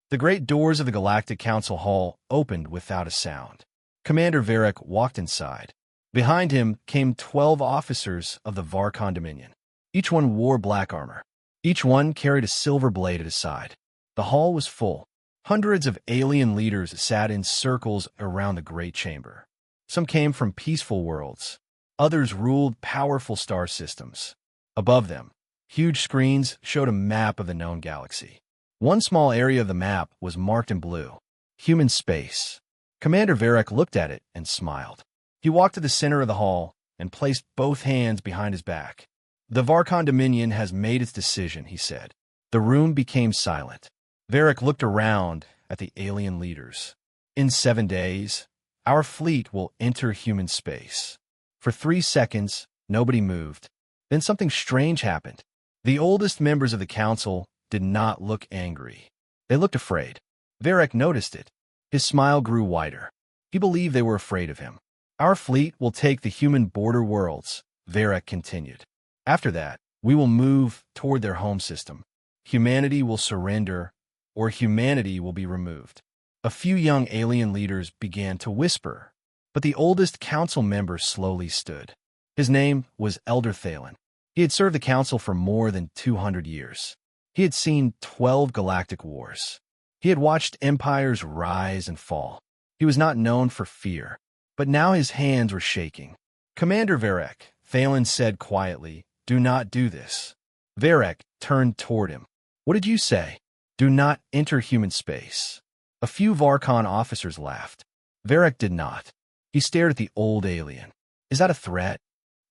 The great doors of the Galactic Council Hall opened without a sound. Commander Varric walked inside. Behind him came 12 officers of the Varkon Dominion. Each one wore black armor. Each one carried a silver blade at his side. The hall was full. Hundreds of alien leaders sat in circles around the great chamber. Some came from peaceful worlds. Others ruled powerful star systems. Above them, huge screens showed a map of the known galaxy. One small area of the map was marked in blue. Human space. Commander Varric looked at it and smiled. He walked to the center of the hall and placed both hands behind his back. The Varkon Dominion has made its decision, he said. The room became silent. Varric looked around at the alien leaders. In 7 days, our fleet will enter human space. For 3 seconds, nobody moved. Then something strange happened. The oldest members of the council did not look angry. They looked afraid. Varric noticed it. His smile grew wider. He believed they were afraid of him. Our fleet will take the human border worlds, Varric continued. After that, we will move toward their home system. Humanity will surrender, or humanity will be removed. A few young alien leaders began to whisper, but the oldest council member slowly stood. His name was Elder Thalen. He had served the council for more than 200 years. He had seen 12 galactic wars. He had watched empires rise and fall. He was not known for fear, but now his hands were shaking. Commander Varric, Thalen said quietly, do not do this. Varric turned toward him. What did you say? Do not enter human space. A few Varkon officers laughed. Varric did not. He stared at the old alien. Is that a threat?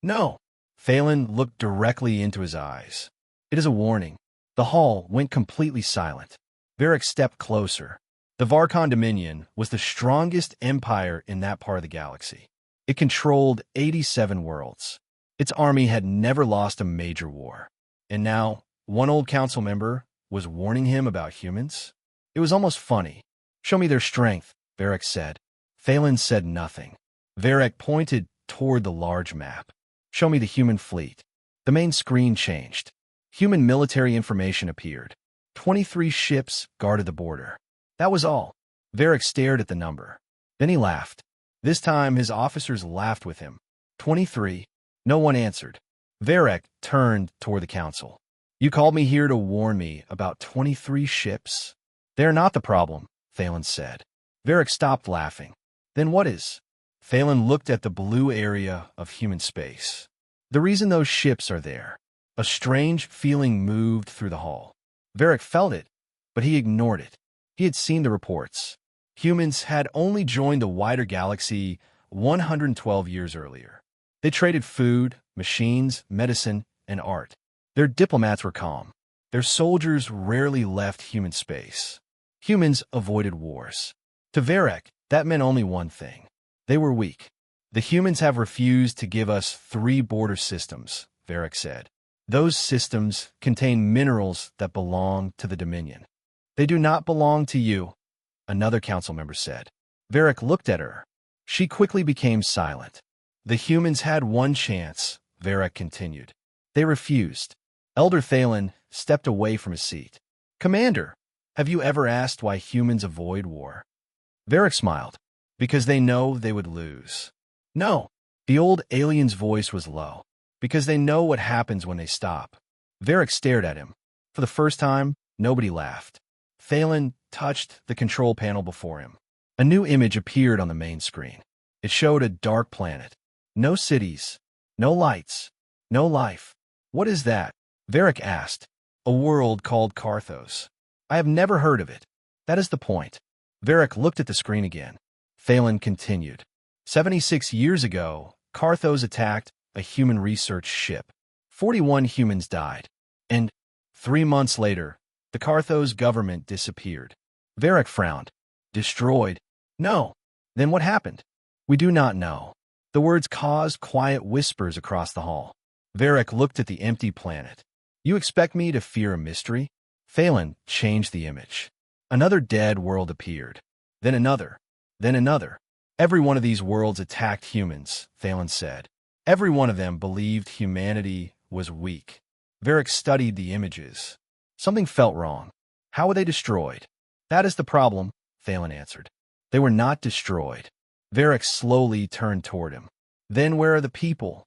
No. Thalen looked directly into his eyes. It is a warning. The hall went completely silent. Varric stepped closer. The Varkon Dominion was the strongest empire in that part of the galaxy. It controlled 87 worlds. Its army had never lost a major war. And now, one old council member was warning him about humans? It was almost funny. Show me their strength, Varric said. Thalen said nothing. Varric pointed toward the large map. Show me the human fleet. The main screen changed. Human military information appeared. 23 ships guarded the border. That was all. Varric stared at the number. Then he laughed. This time his officers laughed with him. 23. No one answered. Varric turned toward the council. You called me here to warn me about 23 ships? They're not the problem, Thalen said. Varric stopped laughing. Then what is? Thalen looked at the blue area of human space. The reason those ships are there. A strange feeling moved through the hall. Varric felt it, but he ignored it. He had seen the reports. Humans had only joined the wider galaxy 112 years earlier. They traded food, machines, medicine, and art. Their diplomats were calm. Their soldiers rarely left human space. Humans avoided wars. To Varric, that meant only one thing. They were weak. The humans have refused to give us 3 border systems, Varric said. Those systems contain minerals that belong to the Dominion. They do not belong to you, another council member said. Varric looked at her. She quickly became silent. The humans had one chance, Varric continued. They refused. Elder Thalen stepped away from his seat. Commander, have you ever asked why humans avoid war? Varric smiled. Because they know they would lose. No. The old alien's voice was low. Because they know what happens when they stop. Varric stared at him. For the first time, nobody laughed. Thalen touched the control panel before him. A new image appeared on the main screen. It showed a dark planet. No cities. No lights. No life. What is that? Varric asked. A world called Carthos. I have never heard of it. That is the point. Varric looked at the screen again. Thalen continued. 76 years ago, Carthos attacked a human research ship. 41 humans died. And 3 months later, the Carthos government disappeared. Varric frowned. Destroyed? No. Then what happened? We do not know. The words caused quiet whispers across the hall. Varric looked at the empty planet. You expect me to fear a mystery? Thalen changed the image. Another dead world appeared. Then another. Then another. Every one of these worlds attacked humans, Thalen said. Every one of them believed humanity was weak. Varric studied the images. Something felt wrong. How were they destroyed? That is the problem, Thalen answered. They were not destroyed. Varric slowly turned toward him. Then where are the people?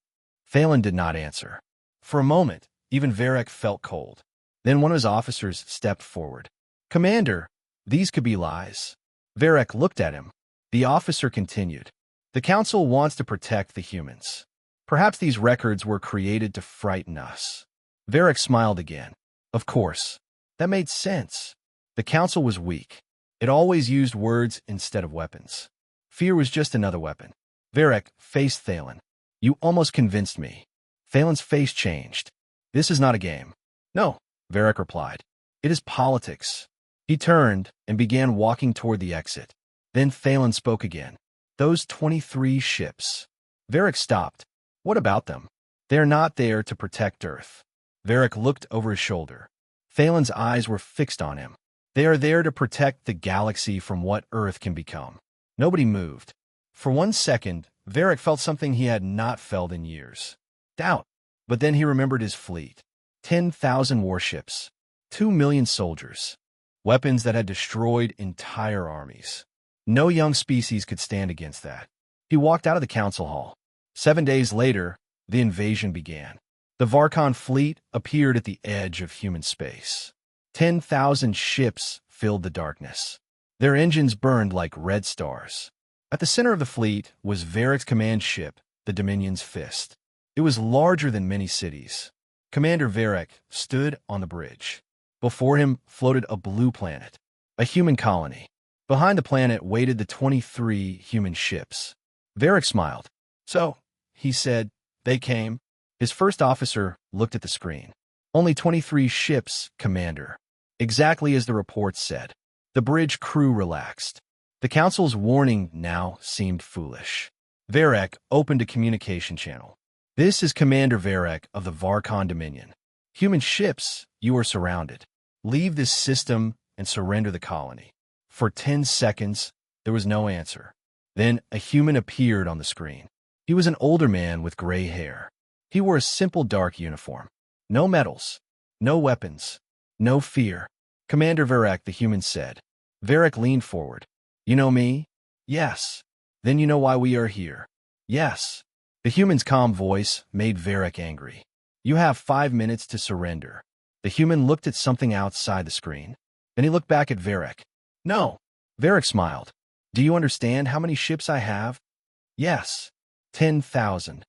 Thalen did not answer. For a moment, even Varric felt cold. Then one of his officers stepped forward. Commander, these could be lies. Varric looked at him. The officer continued. The council wants to protect the humans. Perhaps these records were created to frighten us. Varric smiled again. Of course. That made sense. The council was weak. It always used words instead of weapons. Fear was just another weapon. Varric faced Thalen. You almost convinced me. Thalen's face changed. This is not a game. No, Varric replied. It is politics. He turned and began walking toward the exit. Then Thalen spoke again. Those 23 ships. Varric stopped. What about them? They are not there to protect Earth. Varric looked over his shoulder. Thalen's eyes were fixed on him. They are there to protect the galaxy from what Earth can become. Nobody moved. For 1 second, Varric felt something he had not felt in years. Doubt. But then he remembered his fleet. 10,000 warships. 2 million soldiers. Weapons that had destroyed entire armies. No young species could stand against that. He walked out of the council hall. 7 days later, the invasion began. The Varkon fleet appeared at the edge of human space. 10,000 ships filled the darkness. Their engines burned like red stars. At the center of the fleet was Varric's command ship, the Dominion's Fist. It was larger than many cities. Commander Varric stood on the bridge. Before him floated a blue planet, a human colony. Behind the planet waited the 23 human ships. Varric smiled. So, he said, they came. His first officer looked at the screen. Only 23 ships, Commander. Exactly as the report said. The bridge crew relaxed. The council's warning now seemed foolish. Varric opened a communication channel. This is Commander Varric of the Varkon Dominion. Human ships, you are surrounded. Leave this system and surrender the colony. For 10 seconds, there was no answer. Then a human appeared on the screen. He was an older man with gray hair. He wore a simple dark uniform. No medals, no weapons, no fear. Commander Varric, the human said. Varric leaned forward. You know me? Yes. Then you know why we are here. Yes. The human's calm voice made Varric angry. You have 5 minutes to surrender. The human looked at something outside the screen. Then he looked back at Varric. No. Varric smiled. Do you understand how many ships I have? Yes. 10,000.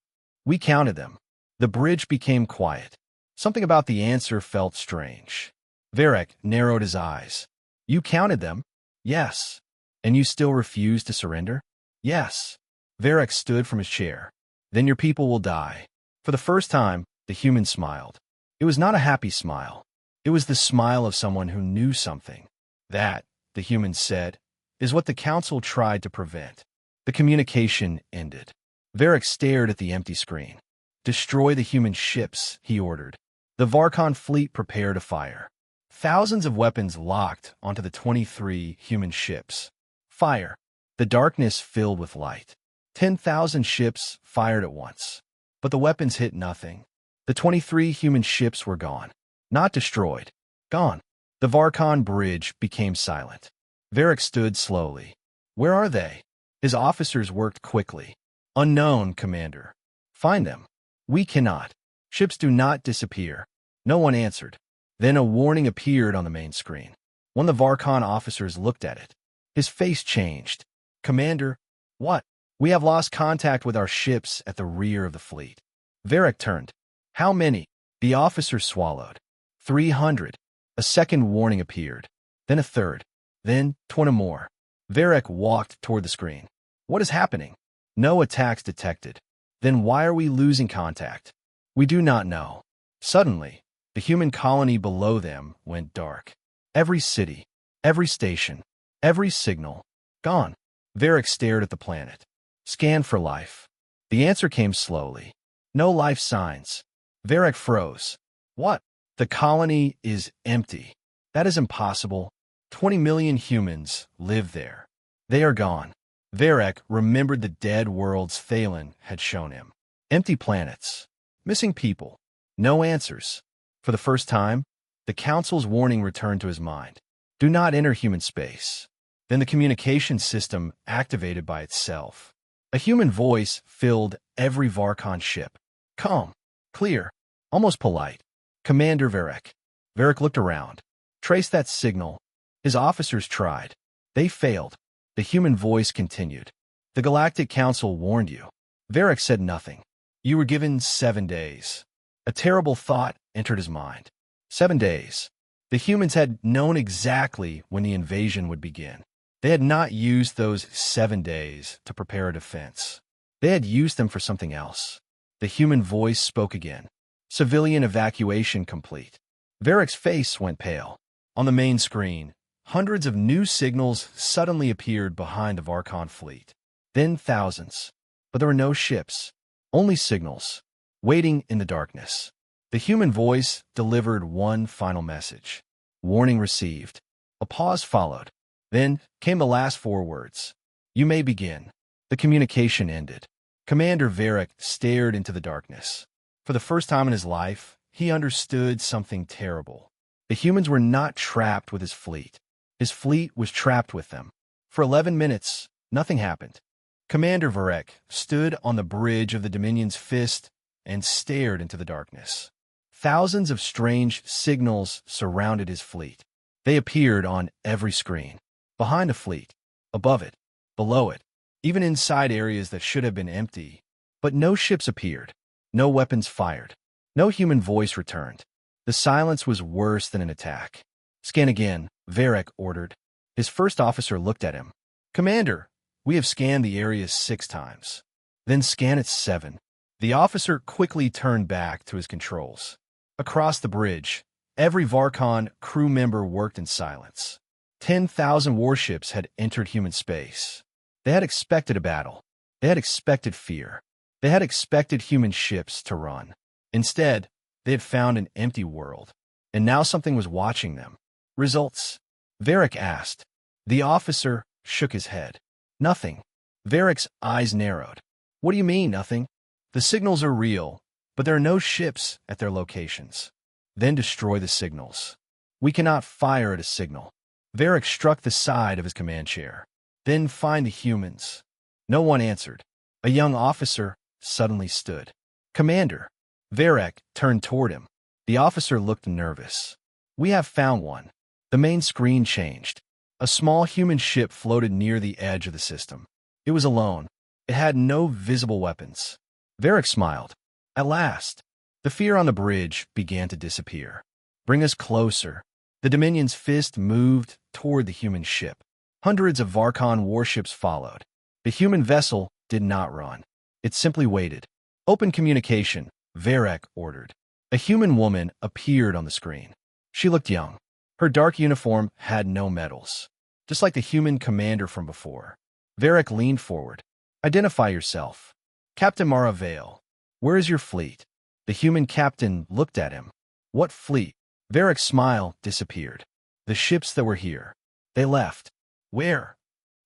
We counted them. The bridge became quiet. Something about the answer felt strange. Varric narrowed his eyes. You counted them? Yes. And you still refuse to surrender? Yes. Varric stood from his chair. Then your people will die. For the first time, the human smiled. It was not a happy smile. It was the smile of someone who knew something. That, the human said, is what the council tried to prevent. The communication ended. Varric stared at the empty screen. Destroy the human ships, he ordered. The Varkon fleet prepared to fire. Thousands of weapons locked onto the 23 human ships. Fire. The darkness filled with light. 10,000 ships fired at once. But the weapons hit nothing. The 23 human ships were gone. Not destroyed. Gone. The Varkon bridge became silent. Varric stood slowly. Where are they? His officers worked quickly. Unknown, Commander. Find them. We cannot. Ships do not disappear. No one answered. Then a warning appeared on the main screen. One of the Varkon officers looked at it. His face changed. Commander, what? We have lost contact with our ships at the rear of the fleet. Varric turned. How many? The officer swallowed. 300. A second warning appeared. Then a third. Then 20 more. Varric walked toward the screen. What is happening? No attacks detected. Then why are we losing contact? We do not know. Suddenly, the human colony below them went dark. Every city, every station, every signal, gone. Varric stared at the planet. Scan for life. The answer came slowly. No life signs. Varric froze. What? The colony is empty. That is impossible. 20 million humans live there. They are gone. Varric remembered the dead worlds Thalen had shown him. Empty planets. Missing people. No answers. For the first time, the council's warning returned to his mind. Do not enter human space. Then the communication system activated by itself. A human voice filled every Varkon ship. Calm, clear, almost polite. Commander Varek. Varek looked around. Trace that signal. His officers tried. They failed. The human voice continued. The Galactic Council warned you. Varek said nothing. You were given 7 days. A terrible thought entered his mind. 7 days. The humans had known exactly when the invasion would begin. They had not used those 7 days to prepare a defense. They had used them for something else. The human voice spoke again. Civilian evacuation complete. Varek's face went pale. On the main screen, hundreds of new signals suddenly appeared behind the Varkon fleet. Then thousands. But there were no ships. Only signals. Waiting in the darkness. The human voice delivered one final message. Warning received. A pause followed. Then came the last 4 words. You may begin. The communication ended. Commander Varek stared into the darkness. For the first time in his life, he understood something terrible. The humans were not trapped with his fleet. His fleet was trapped with them. For 11 minutes, nothing happened. Commander Varek stood on the bridge of the Dominion's fist and stared into the darkness. Thousands of strange signals surrounded his fleet. They appeared on every screen. Behind the fleet, above it, below it, even inside areas that should have been empty. But no ships appeared. No weapons fired. No human voice returned. The silence was worse than an attack. Scan again, Varek ordered. His first officer looked at him. Commander, we have scanned the area 6 times. Then scan it 7. The officer quickly turned back to his controls. Across the bridge, every Varkon crew member worked in silence. 10,000 warships had entered human space. They had expected a battle. They had expected fear. They had expected human ships to run. Instead, they had found an empty world. And now something was watching them. Results? Varek asked. The officer shook his head. Nothing. Varek's eyes narrowed. What do you mean, nothing? The signals are real, but there are no ships at their locations. Then destroy the signals. We cannot fire at a signal. Varek struck the side of his command chair. Then find the humans. No one answered. A young officer suddenly stood. Commander. Varek turned toward him. The officer looked nervous. We have found one. The main screen changed. A small human ship floated near the edge of the system. It was alone. It had no visible weapons. Varek smiled. At last, the fear on the bridge began to disappear. Bring us closer. The Dominion's fist moved toward the human ship. Hundreds of Varkon warships followed. The human vessel did not run. It simply waited. Open communication, Varek ordered. A human woman appeared on the screen. She looked young. Her dark uniform had no medals. Just like the human commander from before. Varek leaned forward. Identify yourself. Captain Maravale. Where is your fleet? The human captain looked at him. What fleet? Varek's smile disappeared. The ships that were here. They left. Where?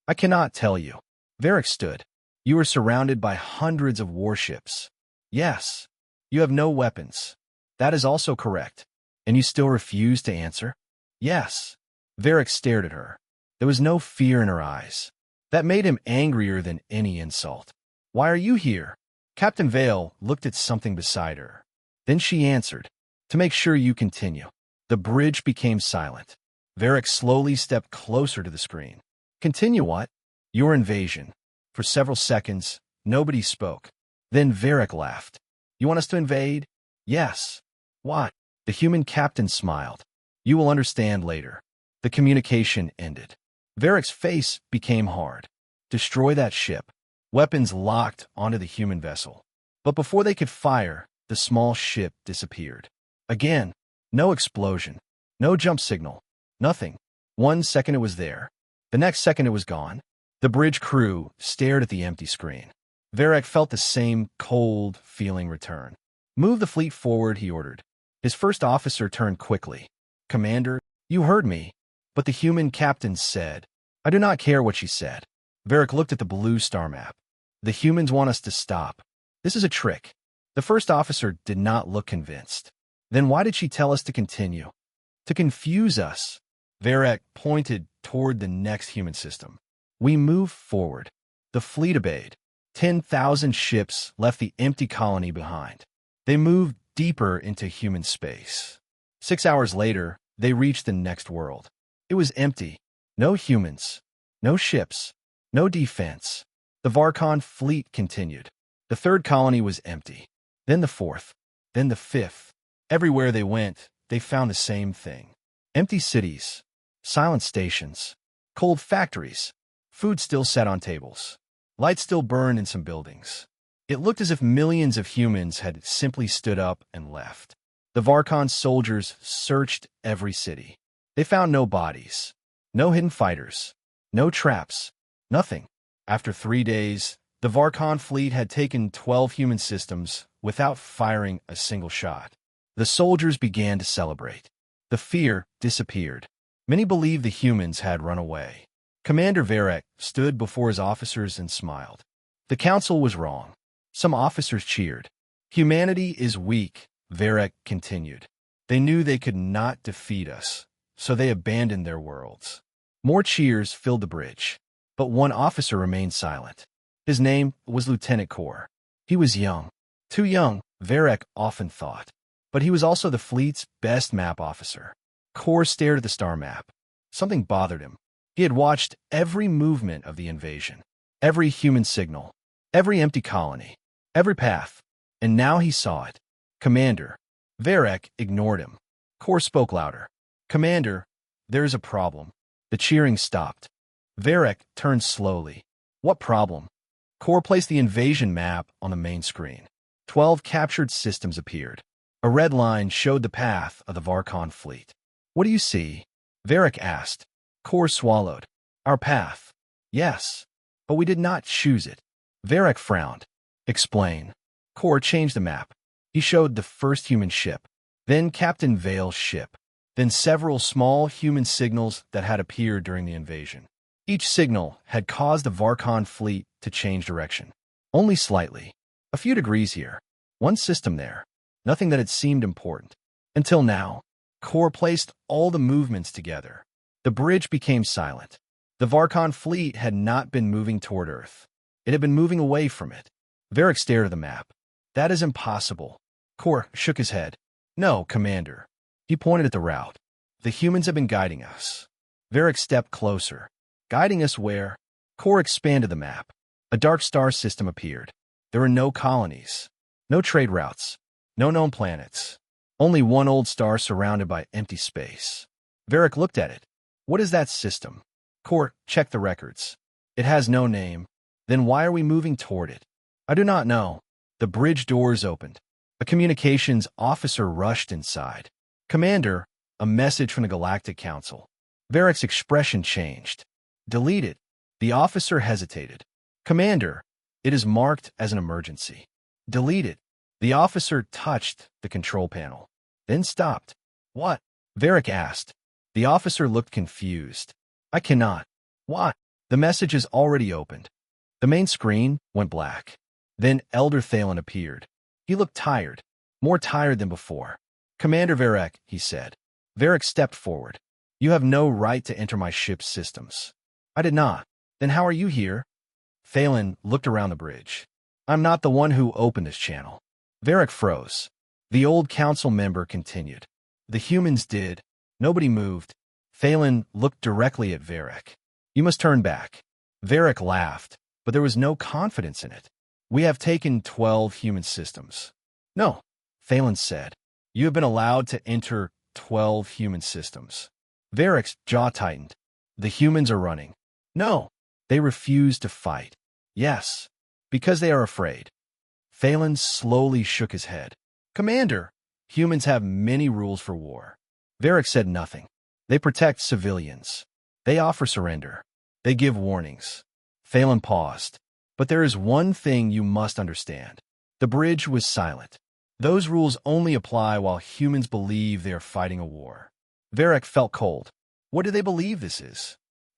I cannot tell you. Varek stood. You are surrounded by hundreds of warships. Yes. You have no weapons. That is also correct. And you still refuse to answer? Yes. Varek stared at her. There was no fear in her eyes. That made him angrier than any insult. Why are you here? Captain Vale looked at something beside her. Then she answered. To make sure you continue. The bridge became silent. Varek slowly stepped closer to the screen. Continue what? Your invasion. For several seconds, nobody spoke. Then Varek laughed. You want us to invade? Yes. What? The human captain smiled. You will understand later. The communication ended. Varek's face became hard. Destroy that ship. Weapons locked onto the human vessel. But before they could fire, the small ship disappeared. Again, no explosion. No jump signal. Nothing. 1 second it was there. The next second it was gone. The bridge crew stared at the empty screen. Varek felt the same cold feeling return. Move the fleet forward, he ordered. His first officer turned quickly. Commander, you heard me. But the human captain said. I do not care what she said. Varek looked at the blue star map. The humans want us to stop. This is a trick. The first officer did not look convinced. Then why did she tell us to continue? To confuse us. Varek pointed toward the next human system. We moved forward. The fleet obeyed. 10,000 ships left the empty colony behind. They moved deeper into human space. 6 hours later, they reached the next world. It was empty. No humans. No ships. No defense. The Varkon fleet continued. The third colony was empty. Then the fourth. Then the fifth. Everywhere they went, they found the same thing. Empty cities. Silent stations. Cold factories. Food still sat on tables. Lights still burned in some buildings. It looked as if millions of humans had simply stood up and left. The Varkon soldiers searched every city. They found no bodies. No hidden fighters. No traps. Nothing. After 3 days, the Varkon fleet had taken 12 human systems without firing a single shot. The soldiers began to celebrate. The fear disappeared. Many believed the humans had run away. Commander Varek stood before his officers and smiled. The council was wrong. Some officers cheered. Humanity is weak, Varek continued. They knew they could not defeat us, so they abandoned their worlds. More cheers filled the bridge, but one officer remained silent. His name was Lieutenant Kor. He was young. Too young, Varek often thought. But he was also the fleet's best map officer. Kor stared at the star map. Something bothered him. He had watched every movement of the invasion, every human signal, every empty colony, every path, and now he saw it. Commander. Varek ignored him. Kor spoke louder. Commander, there's a problem. The cheering stopped. Varek turned slowly. What problem? Kor placed the invasion map on the main screen. 12 captured systems appeared. A red line showed the path of the Varkon fleet. What do you see? Varek asked. Kor swallowed. Our path. Yes, but we did not choose it. Varek frowned. Explain. Kor changed the map. He showed the first human ship, then Captain Vale's ship, then several small human signals that had appeared during the invasion. Each signal had caused the Varkon fleet to change direction. Only slightly. A few degrees here. One system there. Nothing that had seemed important. Until now, Kor placed all the movements together. The bridge became silent. The Varkon fleet had not been moving toward Earth. It had been moving away from it. Varek stared at the map. That is impossible. Kor shook his head. No, Commander. He pointed at the route. The humans have been guiding us. Varek stepped closer. Guiding us where? Kor expanded the map. A dark star system appeared. There were no colonies. No trade routes. No known planets. Only one old star surrounded by empty space. Varek looked at it. What is that system? Kor checked the records. It has no name. Then why are we moving toward it? I do not know. The bridge doors opened. A communications officer rushed inside. Commander, a message from the Galactic Council. Varek's expression changed. Delete it. The officer hesitated. Commander, it is marked as an emergency. Delete it. The officer touched the control panel, then stopped. What? Varek asked. The officer looked confused. I cannot. What? The message is already opened. The main screen went black. Then Elder Thalen appeared. He looked tired, more tired than before. Commander Varek, he said. Varek stepped forward. You have no right to enter my ship's systems. I did not. Then how are you here? Thalen looked around the bridge. I'm not the one who opened this channel. Varek froze. The old council member continued. The humans did. Nobody moved. Thalen looked directly at Varek. You must turn back. Varek laughed, but there was no confidence in it. We have taken 12 human systems. No, Thalen said. You have been allowed to enter 12 human systems. Varek's jaw tightened. The humans are running. No, they refuse to fight. Yes, because they are afraid. Thalen slowly shook his head. Commander, humans have many rules for war. Varek said nothing. They protect civilians. They offer surrender. They give warnings. Thalen paused. But there is one thing you must understand. The bridge was silent. Those rules only apply while humans believe they are fighting a war. Varek felt cold. What do they believe this is?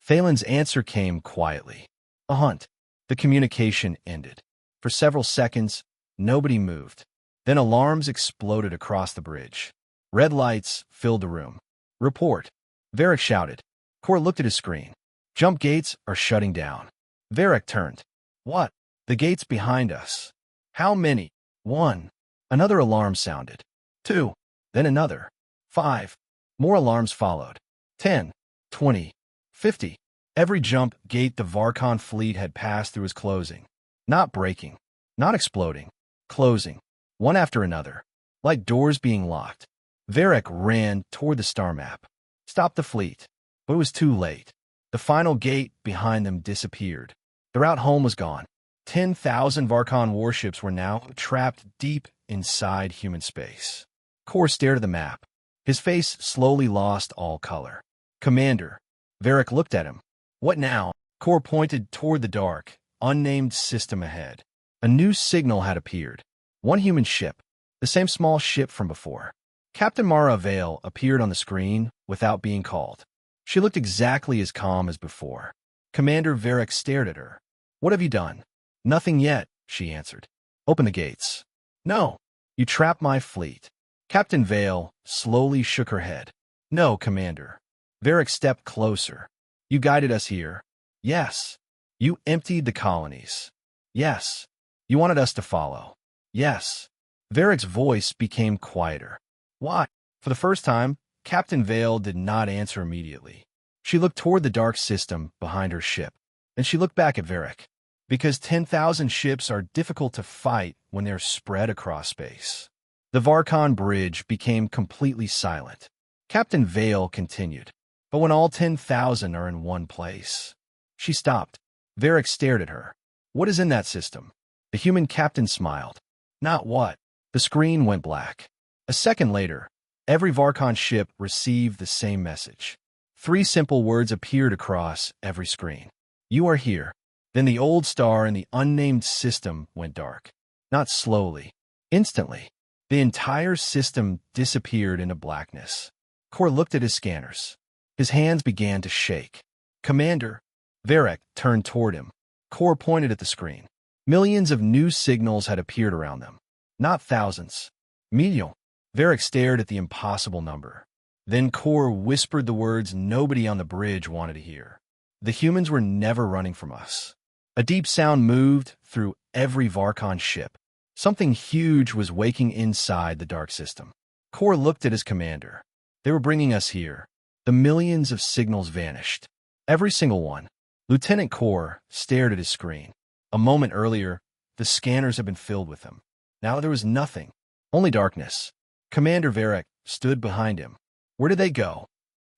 Thalen's answer came quietly. A hunt. The communication ended. For several seconds, nobody moved. Then alarms exploded across the bridge. Red lights filled the room. Report. Varric shouted. Kor looked at his screen. Jump gates are shutting down. Varric turned. What? The gates behind us. How many? 1. Another alarm sounded. 2. Then another. 5. More alarms followed. 10. 20. 50. Every jump gate the Varkon fleet had passed through was closing. Not breaking. Not exploding. Closing. One after another. Like doors being locked. Varric ran toward the star map. Stopped the fleet. But it was too late. The final gate behind them disappeared. The route home was gone. 10,000 Varkon warships were now trapped deep inside human space. Kor stared at the map. His face slowly lost all color. Commander. Varric looked at him. What now? Kor pointed toward the dark, unnamed system ahead. A new signal had appeared. One human ship. The same small ship from before. Captain Mara Vale appeared on the screen without being called. She looked exactly as calm as before. Commander Varric stared at her. What have you done? Nothing yet, she answered. Open the gates. No. You trapped my fleet. Captain Vale slowly shook her head. No, Commander. Varric stepped closer. You guided us here. Yes. You emptied the colonies. Yes. You wanted us to follow. Yes. Varric's voice became quieter. Why? For the first time, Captain Vale did not answer immediately. She looked toward the dark system behind her ship. Then she looked back at Varric. Because 10,000 ships are difficult to fight when they're spread across space. The Varkon bridge became completely silent. Captain Vale continued. But when all 10,000 are in one place. She stopped. Varric stared at her. What is in that system? The human captain smiled. Not what? The screen went black. A second later, every Varkon ship received the same message. 3 simple words appeared across every screen. You are here. Then the old star in the unnamed system went dark. Not slowly. Instantly. The entire system disappeared into blackness. Kor looked at his scanners. His hands began to shake. Commander. Varric turned toward him. Kor pointed at the screen. Millions of new signals had appeared around them. Not thousands. Million. Varric stared at the impossible number. Then Kor whispered the words nobody on the bridge wanted to hear. The humans were never running from us. A deep sound moved through every Varkon ship. Something huge was waking inside the dark system. Kor looked at his commander. They were bringing us here. The millions of signals vanished. Every single one. Lieutenant Kor stared at his screen. A moment earlier, the scanners had been filled with them. Now there was nothing. Only darkness. Commander Varric stood behind him. Where did they go?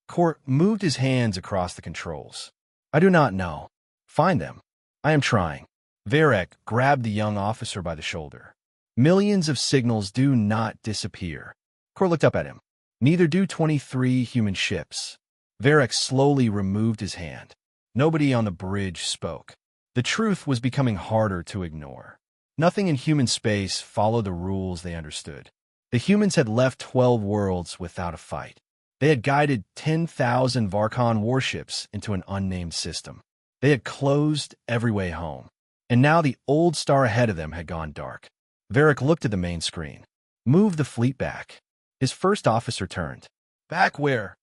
Kor moved his hands across the controls. I do not know. Find them. I am trying. Varric grabbed the young officer by the shoulder. Millions of signals do not disappear. Kor looked up at him. Neither do 23 human ships. Varric slowly removed his hand. Nobody on the bridge spoke. The truth was becoming harder to ignore. Nothing in human space followed the rules they understood. The humans had left 12 worlds without a fight. They had guided 10,000 Varkon warships into an unnamed system. They had closed every way home. And now the old star ahead of them had gone dark. Varric looked at the main screen. Move the fleet back. His first officer turned. Back where?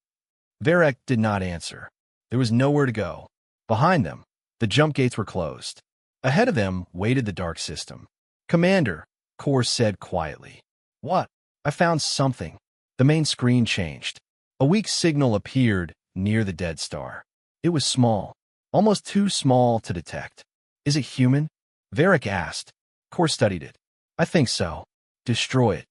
Varric did not answer. There was nowhere to go. Behind them, the jump gates were closed. Ahead of them waited the dark system. Commander, Kor said quietly. What? I found something. The main screen changed. A weak signal appeared near the dead star. It was small, almost too small to detect. Is it human? Varric asked. Kor studied it. I think so. Destroy it.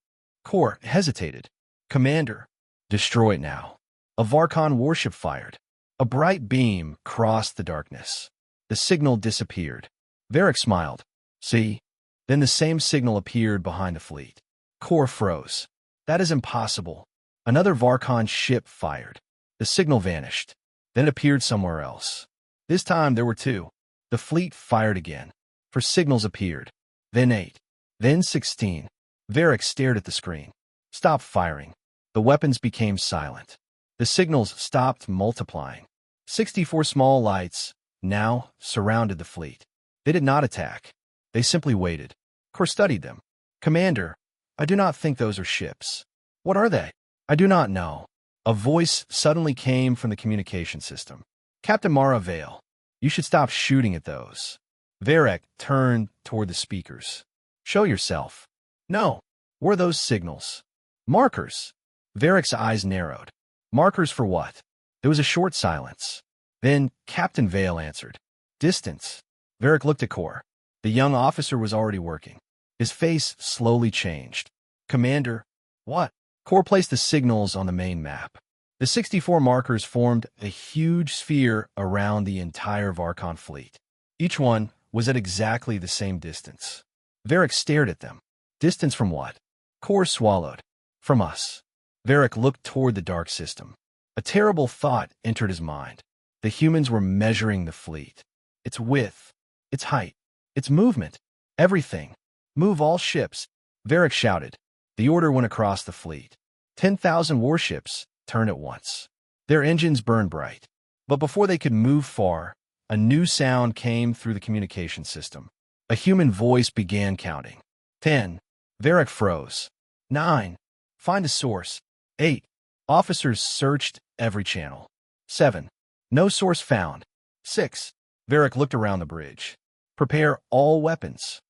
Kor hesitated. Commander, destroy it now. A Varkon warship fired. A bright beam crossed the darkness. The signal disappeared. Varric smiled. See? Then the same signal appeared behind the fleet. Kor froze. That is impossible. Another Varkon ship fired. The signal vanished. Then it appeared somewhere else. This time there were 2. The fleet fired again. For signals appeared. Then 8. Then 16. Varric stared at the screen. Stop firing. The weapons became silent. The signals stopped multiplying. 64 small lights now surrounded the fleet. They did not attack. They simply waited. Kor studied them. Commander, I do not think those are ships. What are they? I do not know. A voice suddenly came from the communication system. Captain Mara Vale, you should stop shooting at those. Varek turned toward the speakers. Show yourself. No. Were those signals? Markers. Varek's eyes narrowed. Markers for what? There was a short silence. Then Captain Vale answered. Distance. Varek looked at Kor. The young officer was already working. His face slowly changed. Commander, what? Kor placed the signals on the main map. The 64 markers formed a huge sphere around the entire Varkon fleet. Each one was at exactly the same distance. Varek stared at them. Distance from what? Kor swallowed. From us. Varek looked toward the dark system. A terrible thought entered his mind. The humans were measuring the fleet. Its width, its height, its movement, everything. Move all ships, Varek shouted. The order went across the fleet. 10,000 warships turned at once. Their engines burned bright. But before they could move far, a new sound came through the communication system. A human voice began counting. 10. Varek froze. 9. Find a source. 8. Officers searched every channel. 7. No source found. 6. Varek looked around the bridge. Prepare all weapons.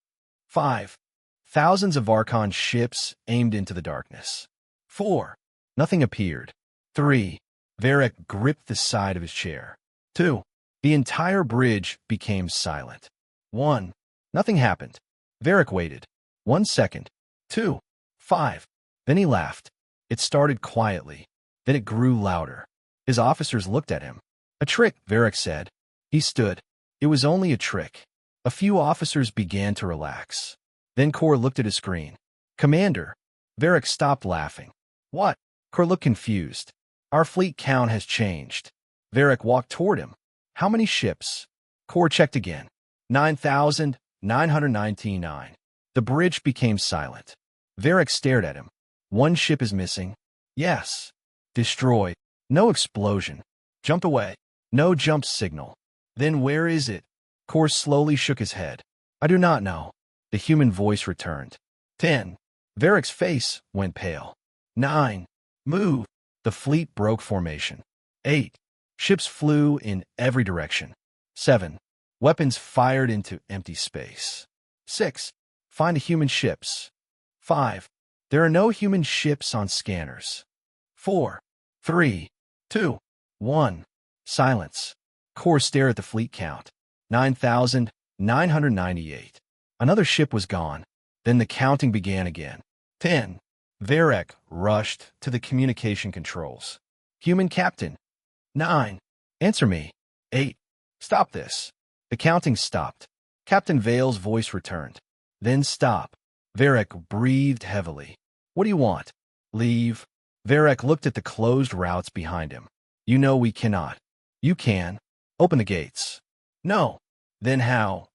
5. Thousands of Varkon ships aimed into the darkness. 4. Nothing appeared. 3. Varek gripped the side of his chair. 2. The entire bridge became silent. 1. Nothing happened. Varek waited. 1 second. 2. 5. Then he laughed. It started quietly. Then it grew louder. His officers looked at him. A trick, Varek said. He stood. It was only a trick. A few officers began to relax. Then Kor looked at his screen. Commander. Varek stopped laughing. What? Kor looked confused. Our fleet count has changed. Varek walked toward him. How many ships? Kor checked again. 9,999. The bridge became silent. Varek stared at him. 1 ship is missing. Yes. Destroy. No explosion. Jumped away. No jump signal. Then where is it? Kor slowly shook his head. I do not know. The human voice returned. 10. Varek's face went pale. 9. Move. The fleet broke formation. 8. Ships flew in every direction. 7. Weapons fired into empty space. 6. Find human ships. 5. There are no human ships on scanners. 4. 3. 2. 1. Silence. Kor stared at the fleet count. 9,998. Another ship was gone. Then the counting began again. 10. Varek rushed to the communication controls. Human captain. 9. Answer me. 8. Stop this. The counting stopped. Captain Vale's voice returned. Then stop. Varek breathed heavily. What do you want? Leave. Varek looked at the closed routes behind him. You know we cannot. You can. Open the gates. No. Then how?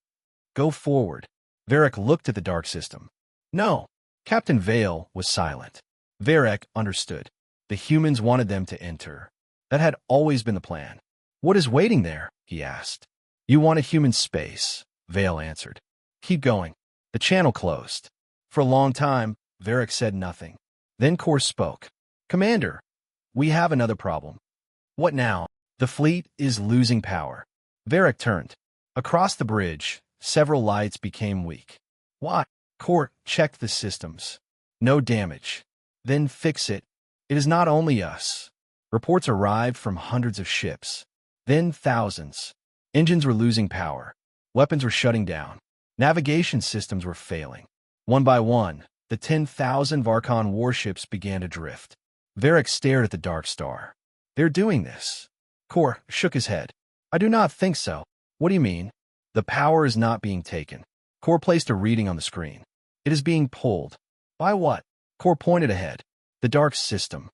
Go forward. Varek looked at the dark system. No. Captain Vale was silent. Varek understood. The humans wanted them to enter. That had always been the plan. What is waiting there? He asked. You want a human space, Vale answered. Keep going. The channel closed. For a long time, Varek said nothing. Then Kor spoke. Commander, we have another problem. What now? The fleet is losing power. Varek turned. Across the bridge, several lights became weak. What? Kor checked the systems. No damage. Then fix it. It is not only us. Reports arrived from hundreds of ships. Then thousands. Engines were losing power. Weapons were shutting down. Navigation systems were failing. One by one, the 10,000 Varkon warships began to drift. Varek stared at the dark star. They're doing this. Kor shook his head. I do not think so. What do you mean? The power is not being taken. Kor placed a reading on the screen. It is being pulled. By what? Kor pointed ahead. The dark system.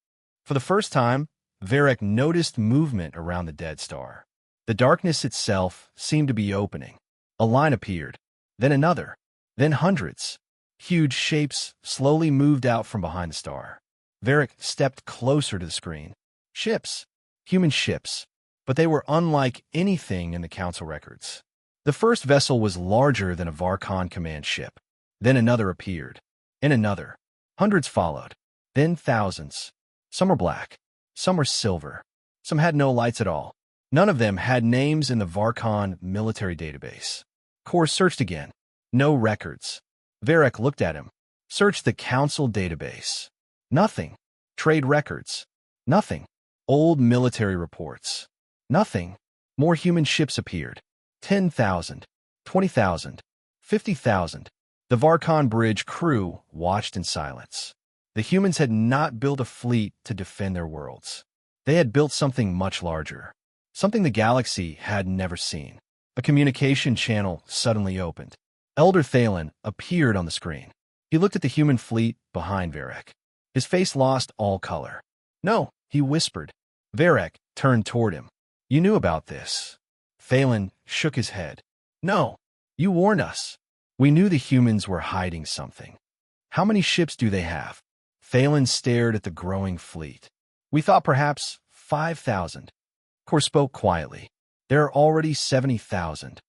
For the first time, Varek noticed movement around the dead star. The darkness itself seemed to be opening. A line appeared. Then another. Then hundreds. Huge shapes slowly moved out from behind the star. Varek stepped closer to the screen. Ships. Human ships. But they were unlike anything in the council records. The first vessel was larger than a Varkon command ship. Then another appeared. And another. Hundreds followed. Then thousands. Some were black. Some were silver. Some had no lights at all. None of them had names in the Varkon military database. Kor searched again. No records. Varric looked at him. Searched the council database. Nothing. Trade records. Nothing. Old military reports. Nothing. More human ships appeared. 10,000. 20,000. 50,000. The Varkon Bridge crew watched in silence. The humans had not built a fleet to defend their worlds. They had built something much larger. Something the galaxy had never seen. A communication channel suddenly opened. Elder Thalen appeared on the screen. He looked at the human fleet behind Varric. His face lost all color. "No," he whispered. Varric turned toward him. "You knew about this." Thalen shook his head. "No, you warned us. We knew the humans were hiding something." "How many ships do they have?" Thalen stared at the growing fleet. "We thought perhaps 5,000. Kor spoke quietly. "There are already 70,000.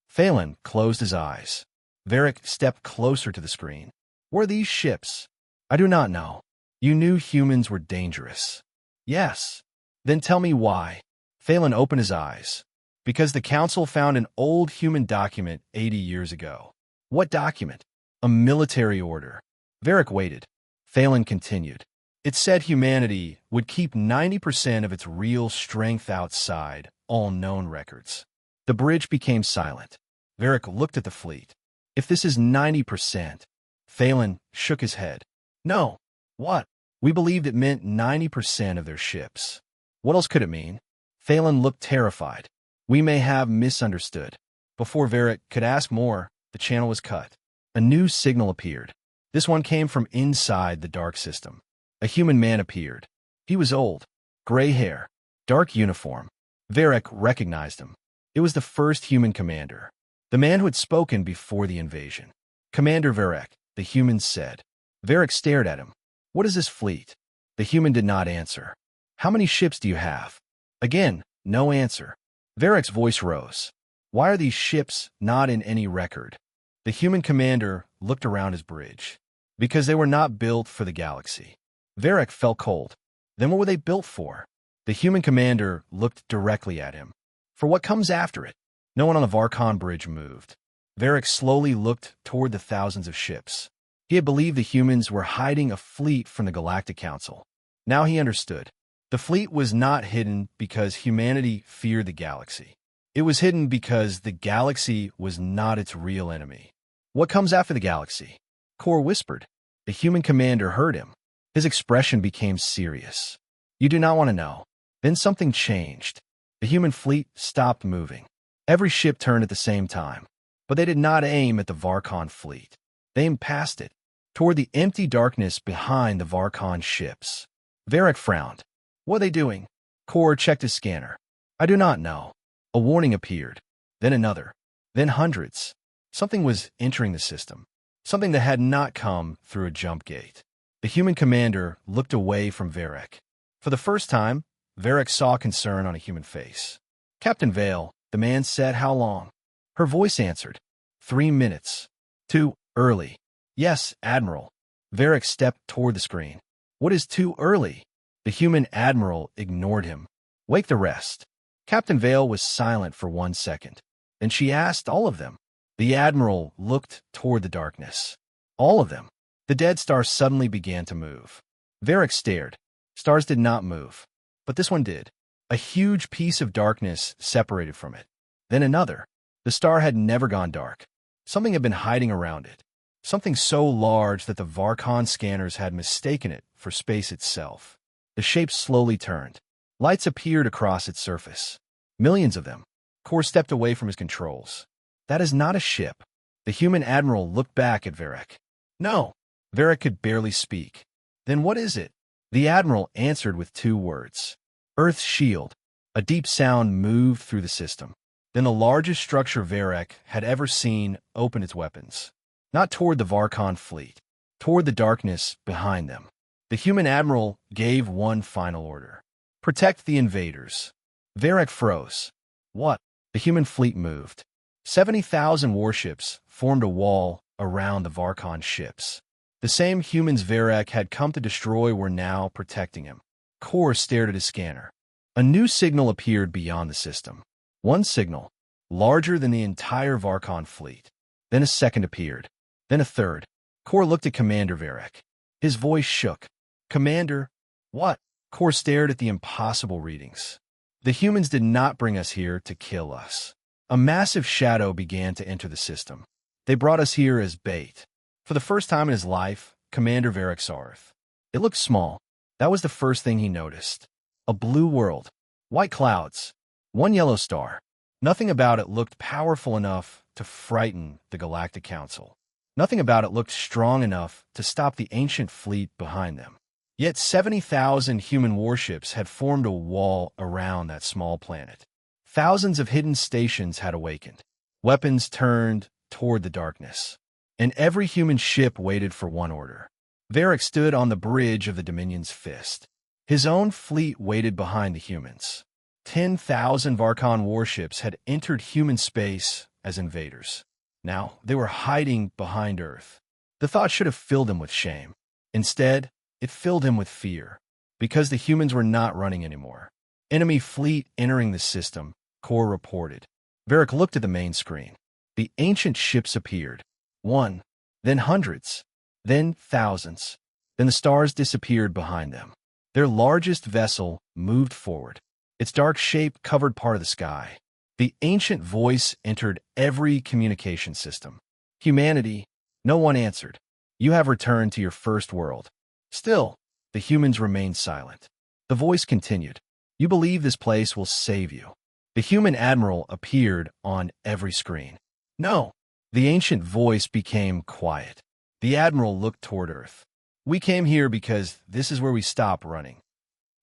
Thalen closed his eyes. Varric stepped closer to the screen. "Were these ships?" "I do not know." "You knew humans were dangerous." "Yes." "Then tell me why." Thalen opened his eyes. "Because the council found an old human document 80 years ago." "What document?" "A military order." Varric waited. Thalen continued. "It said humanity would keep 90% of its real strength outside all known records." The bridge became silent. Varric looked at the fleet. "If this is 90%, Thalen shook his head. "No." "What?" "We believed it meant 90% of their ships." "What else could it mean?" Thalen looked terrified. "We may have misunderstood." Before Varric could ask more, the channel was cut. A new signal appeared. This one came from inside the dark system. A human man appeared. He was old. Gray hair. Dark uniform. Varric recognized him. It was the first human commander. The man who had spoken before the invasion. "Commander Varric," the human said. Varric stared at him. "What is this fleet?" The human did not answer. "How many ships do you have?" Again, no answer. Varric's voice rose. "Why are these ships not in any record?" The human commander looked around his bridge. "Because they were not built for the galaxy." Varric felt cold. Then what were they built for? The human commander looked directly at him. "For what comes after it." No one on the Varkon bridge moved. Varric slowly looked toward the thousands of ships. He had believed the humans were hiding a fleet from the Galactic Council. Now he understood. The fleet was not hidden because humanity feared the galaxy. It was hidden because the galaxy was not its real enemy. "What comes after the galaxy?" Kor whispered. The human commander heard him. His expression became serious. "You do not want to know." Then something changed. The human fleet stopped moving. Every ship turned at the same time. But they did not aim at the Varkon fleet. They aimed past it, toward the empty darkness behind the Varkon ships. Varric frowned. "What are they doing?" Kor checked his scanner. "I do not know." A warning appeared. Then another. Then hundreds. Something was entering the system. Something that had not come through a jump gate. The human commander looked away from Varric. For the first time, Varric saw concern on a human face. "Captain Vale," the man said. "How long?" Her voice answered. 3 minutes. "Too early." "Yes, Admiral." Varric stepped toward the screen. "What is too early?" The human admiral ignored him. "Wake the rest." Captain Vale was silent for 1 second. Then she asked, "All of them?" The admiral looked toward the darkness. "All of them." The dead star suddenly began to move. Varric stared. Stars did not move. But this one did. A huge piece of darkness separated from it. Then another. The star had never gone dark. Something had been hiding around it. Something so large that the Varkon scanners had mistaken it for space itself. The shape slowly turned. Lights appeared across its surface. Millions of them. Kor stepped away from his controls. "That is not a ship." The human admiral looked back at Varric. "No." Varric could barely speak. "Then what is it?" The admiral answered with 2 words. "Earth's shield." A deep sound moved through the system. Then the largest structure Varric had ever seen opened its weapons. Not toward the Varkon fleet. Toward the darkness behind them. The human admiral gave one final order. "Protect the invaders." Varric froze. "What?" The human fleet moved. 70,000 warships formed a wall around the Varkon ships. The same humans Varric had come to destroy were now protecting him. Kor stared at his scanner. A new signal appeared beyond the system. One signal, larger than the entire Varkon fleet. Then a second appeared. Then a third. Kor looked at Commander Varric. His voice shook. Commander, what? Kor stared at the impossible readings. The humans did not bring us here to kill us. A massive shadow began to enter the system. They brought us here as bait. For the first time in his life, Commander Varric saw Earth. It looked small. That was the first thing he noticed. A blue world. White clouds. One yellow star. Nothing about it looked powerful enough to frighten the Galactic Council. Nothing about it looked strong enough to stop the ancient fleet behind them. Yet 70,000 human warships had formed a wall around that small planet. Thousands of hidden stations had awakened. Weapons turned toward the darkness. And every human ship waited for one order. Varric stood on the bridge of the Dominion's fist. His own fleet waited behind the humans. 10,000 Varkon warships had entered human space as invaders. Now, they were hiding behind Earth. The thought should have filled him with shame. Instead, it filled him with fear, because the humans were not running anymore. Enemy fleet entering the system, Kor reported. Varric looked at the main screen. The ancient ships appeared. One, then hundreds, then thousands. Then the stars disappeared behind them. Their largest vessel moved forward. Its dark shape covered part of the sky. The ancient voice entered every communication system. Humanity, no one answered. You have returned to your first world. Still, the humans remained silent. The voice continued. You believe this place will save you. The human admiral appeared on every screen. No. The ancient voice became quiet. The admiral looked toward Earth. We came here because this is where we stop running.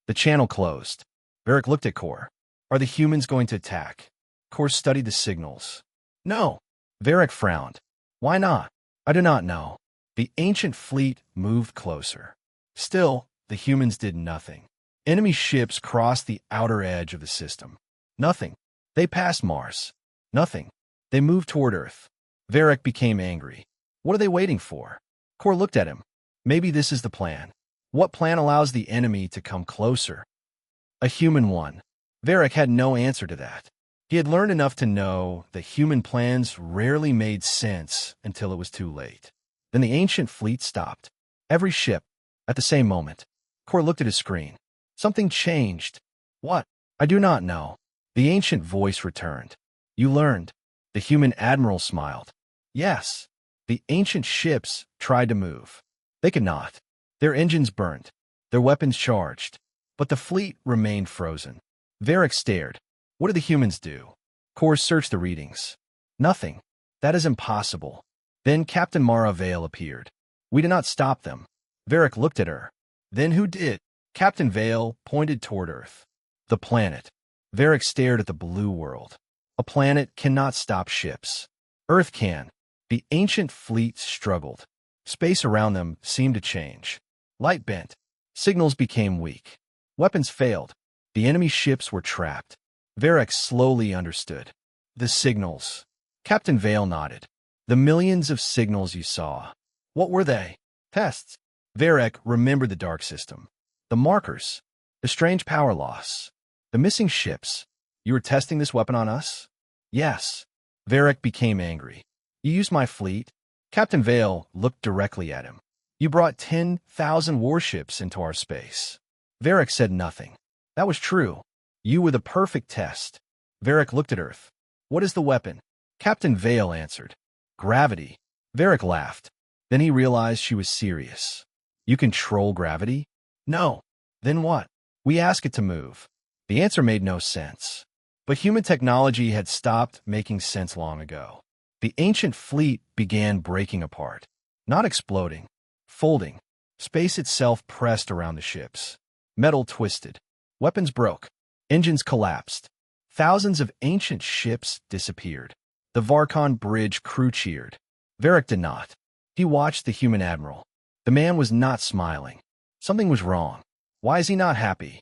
The channel closed. Varric looked at Kor. Are the humans going to attack? Kor studied the signals. No. Varric frowned. Why not? I do not know. The ancient fleet moved closer. Still, the humans did nothing. Enemy ships crossed the outer edge of the system. Nothing. They passed Mars. Nothing. They moved toward Earth. Varric became angry. What are they waiting for? Kor looked at him. Maybe this is the plan. What plan allows the enemy to come closer? A human one. Varric had no answer to that. He had learned enough to know that human plans rarely made sense until it was too late. Then the ancient fleet stopped. Every ship. At the same moment. Kor looked at his screen. Something changed. What? I do not know. The ancient voice returned. You learned. The human admiral smiled. Yes. The ancient ships tried to move. They could not. Their engines burned. Their weapons charged. But the fleet remained frozen. Varric stared. What did the humans do? Kor searched the readings. Nothing. That is impossible. Then Captain Mara Vale appeared. We did not stop them. Varric looked at her. Then who did? Captain Vale pointed toward Earth. The planet. Varric stared at the blue world. A planet cannot stop ships. Earth can. The ancient fleet struggled. Space around them seemed to change. Light bent. Signals became weak. Weapons failed. The enemy ships were trapped. Varric slowly understood. The signals. Captain Vale nodded. The millions of signals you saw. What were they? Tests. Varric remembered the dark system. The markers. The strange power loss. The missing ships. You were testing this weapon on us? Yes. Varric became angry. You used my fleet? Captain Vale looked directly at him. You brought 10,000 warships into our space. Varric said nothing. That was true. You were the perfect test. Varric looked at Earth. What is the weapon? Captain Vale answered. Gravity. Varric laughed. Then he realized she was serious. You control gravity? No. Then what? We ask it to move. The answer made no sense. But human technology had stopped making sense long ago. The ancient fleet began breaking apart. Not exploding. Folding. Space itself pressed around the ships. Metal twisted. Weapons broke. Engines collapsed. Thousands of ancient ships disappeared. The Varkon bridge crew cheered. Varric did not. He watched the human admiral. The man was not smiling. Something was wrong. Why is he not happy?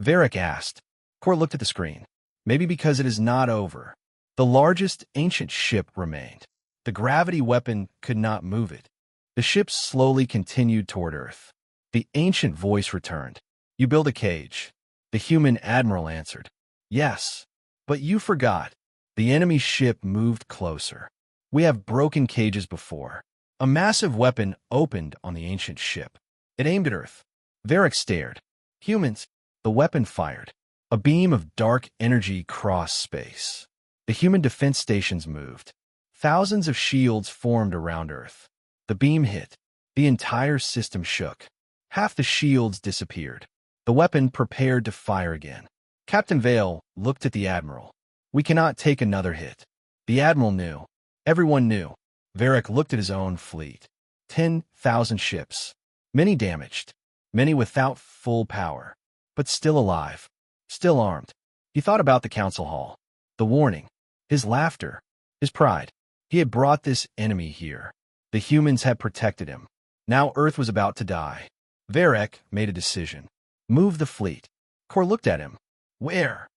Varric asked. Kor looked at the screen. Maybe because it is not over. The largest ancient ship remained. The gravity weapon could not move it. The ship slowly continued toward Earth. The ancient voice returned. You build a cage. The human admiral answered. Yes. But you forgot. The enemy ship moved closer. We have broken cages before. A massive weapon opened on the ancient ship. It aimed at Earth. Varric stared. Humans. The weapon fired. A beam of dark energy crossed space. The human defense stations moved. Thousands of shields formed around Earth. The beam hit. The entire system shook. Half the shields disappeared. The weapon prepared to fire again. Captain Vale looked at the admiral. We cannot take another hit. The admiral knew. Everyone knew. Varric looked at his own fleet. 10,000 ships. Many damaged. Many without full power. But still alive. Still armed. He thought about the council hall. The warning. His laughter. His pride. He had brought this enemy here. The humans had protected him. Now Earth was about to die. Varric made a decision. Move the fleet. Kor looked at him. Where?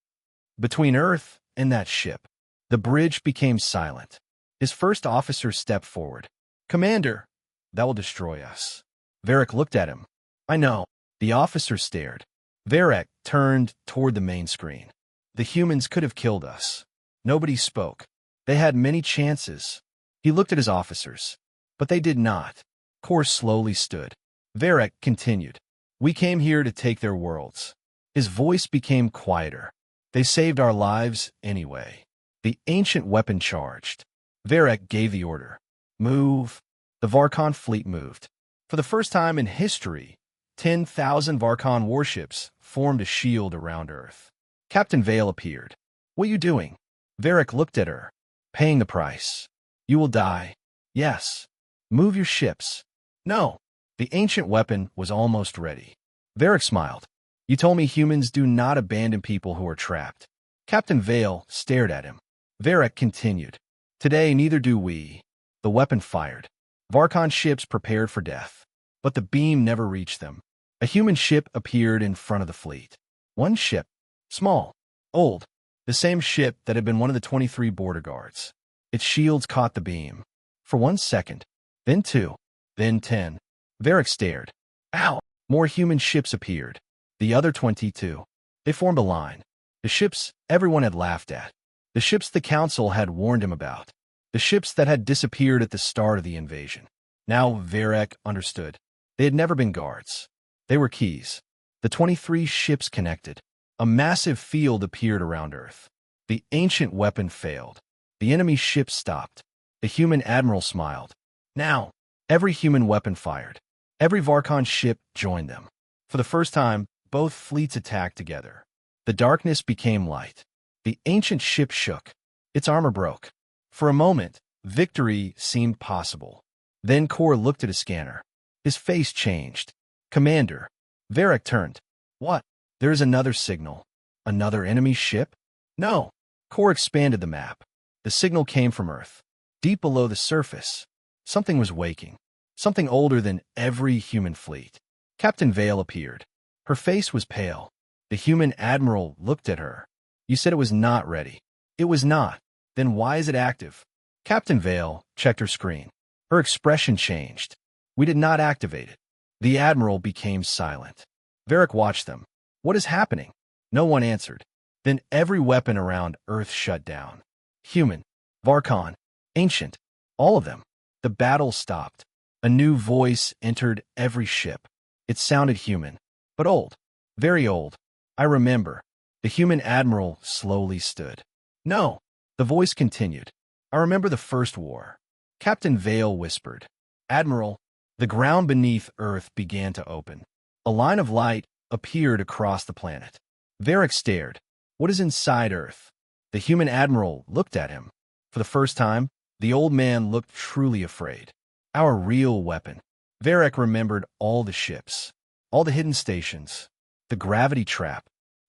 Between Earth and that ship. The bridge became silent. His first officer stepped forward. Commander, that will destroy us. Varric looked at him. I know. The officer stared. Varric turned toward the main screen. The humans could have killed us. Nobody spoke. They had many chances. He looked at his officers. But they did not. Kor slowly stood. Varric continued. We came here to take their worlds. His voice became quieter. They saved our lives anyway. The ancient weapon charged. Varric gave the order. Move. The Varkon fleet moved. For the first time in history, 10,000 Varkon warships formed a shield around Earth. Captain Vale appeared. What are you doing? Varric looked at her. Paying the price. You will die. Yes. Move your ships. No. The ancient weapon was almost ready. Varric smiled. You told me humans do not abandon people who are trapped. Captain Vale stared at him. Varric continued. Today neither do we. The weapon fired. Varkon ships prepared for death. But the beam never reached them. A human ship appeared in front of the fleet. One ship. Small. Old. The same ship that had been one of the 23 border guards. Its shields caught the beam. For 1 second. Then 2. Then 10. Varric stared. Ow! More human ships appeared. The other 22. They formed a line. The ships everyone had laughed at. The ships the council had warned him about. The ships that had disappeared at the start of the invasion. Now Varric understood. They had never been guards. They were keys. The 23 ships connected. A massive field appeared around Earth. The ancient weapon failed. The enemy ship stopped. The human admiral smiled. Now, every human weapon fired. Every Varkon ship joined them. For the first time, both fleets attacked together. The darkness became light. The ancient ship shook. Its armor broke. For a moment, victory seemed possible. Then Kor looked at a scanner. His face changed. Commander. Varric turned. What? There is another signal. Another enemy ship? No. Kor expanded the map. The signal came from Earth. Deep below the surface, something was waking. Something older than every human fleet. Captain Vale appeared. Her face was pale. The human admiral looked at her. You said it was not ready. It was not. Then why is it active? Captain Vale checked her screen. Her expression changed. We did not activate it. The admiral became silent. Varric watched them. What is happening? No one answered. Then every weapon around Earth shut down. Human, Varkon, ancient, all of them. The battle stopped. A new voice entered every ship. It sounded human, but old, very old. I remember. The human admiral slowly stood. No, the voice continued. I remember the first war. Captain Vale whispered. Admiral, the ground beneath Earth began to open. A line of light appeared across the planet. Varric stared. What is inside Earth? The human admiral looked at him. For the first time, the old man looked truly afraid. Our real weapon. Varric remembered all the ships, all the hidden stations, the gravity trap,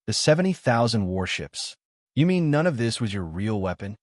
the 70,000 warships. You mean none of this was your real weapon?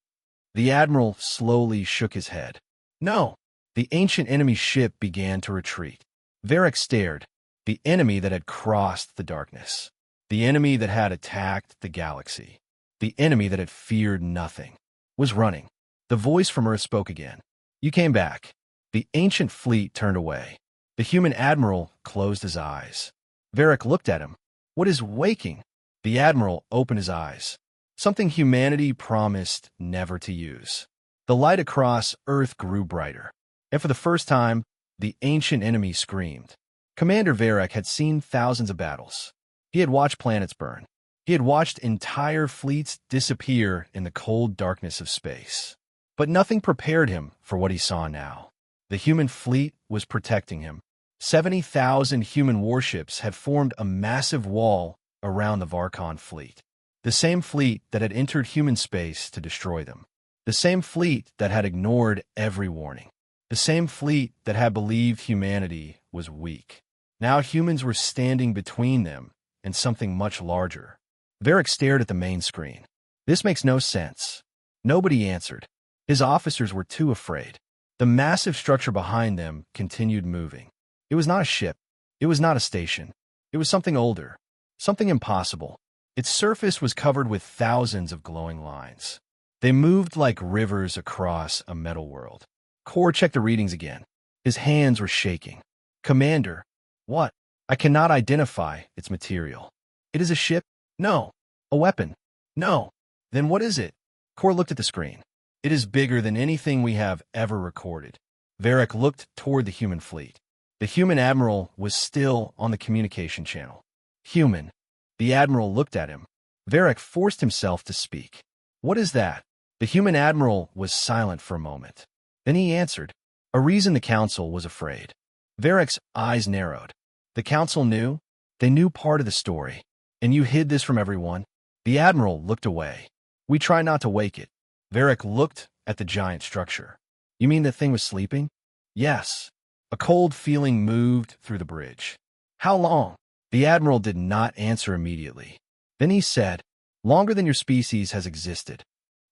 The admiral slowly shook his head. No. The ancient enemy ship began to retreat. Varric stared. The enemy that had crossed the darkness. The enemy that had attacked the galaxy. The enemy that had feared nothing. Was running. The voice from Earth spoke again. You came back. The ancient fleet turned away. The human admiral closed his eyes. Varric looked at him. What is waking? The Admiral opened his eyes. Something humanity promised never to use. The light across Earth grew brighter. And for the first time, the ancient enemy screamed. Commander Varric had seen thousands of battles. He had watched planets burn. He had watched entire fleets disappear in the cold darkness of space. But nothing prepared him for what he saw now. The human fleet was protecting him. 70,000 human warships had formed a massive wall around the Varkon fleet. The same fleet that had entered human space to destroy them. The same fleet that had ignored every warning. The same fleet that had believed humanity was weak. Now humans were standing between them and something much larger. Varric stared at the main screen. This makes no sense. Nobody answered. His officers were too afraid. The massive structure behind them continued moving. It was not a ship. It was not a station. It was something older. Something impossible. Its surface was covered with thousands of glowing lines. They moved like rivers across a metal world. Kor checked the readings again. His hands were shaking. Commander, what? I cannot identify its material. It is a ship? No. A weapon? No. Then what is it? Kor looked at the screen. It is bigger than anything we have ever recorded. Varric looked toward the human fleet. The human admiral was still on the communication channel. Human. The admiral looked at him. Varric forced himself to speak. What is that? The human admiral was silent for a moment. Then he answered. A reason the council was afraid. Varric's eyes narrowed. The council knew? They knew part of the story. And you hid this from everyone? The admiral looked away. We try not to wake it. Varric looked at the giant structure. You mean the thing was sleeping? Yes. A cold feeling moved through the bridge. How long? The admiral did not answer immediately. Then he said, longer than your species has existed.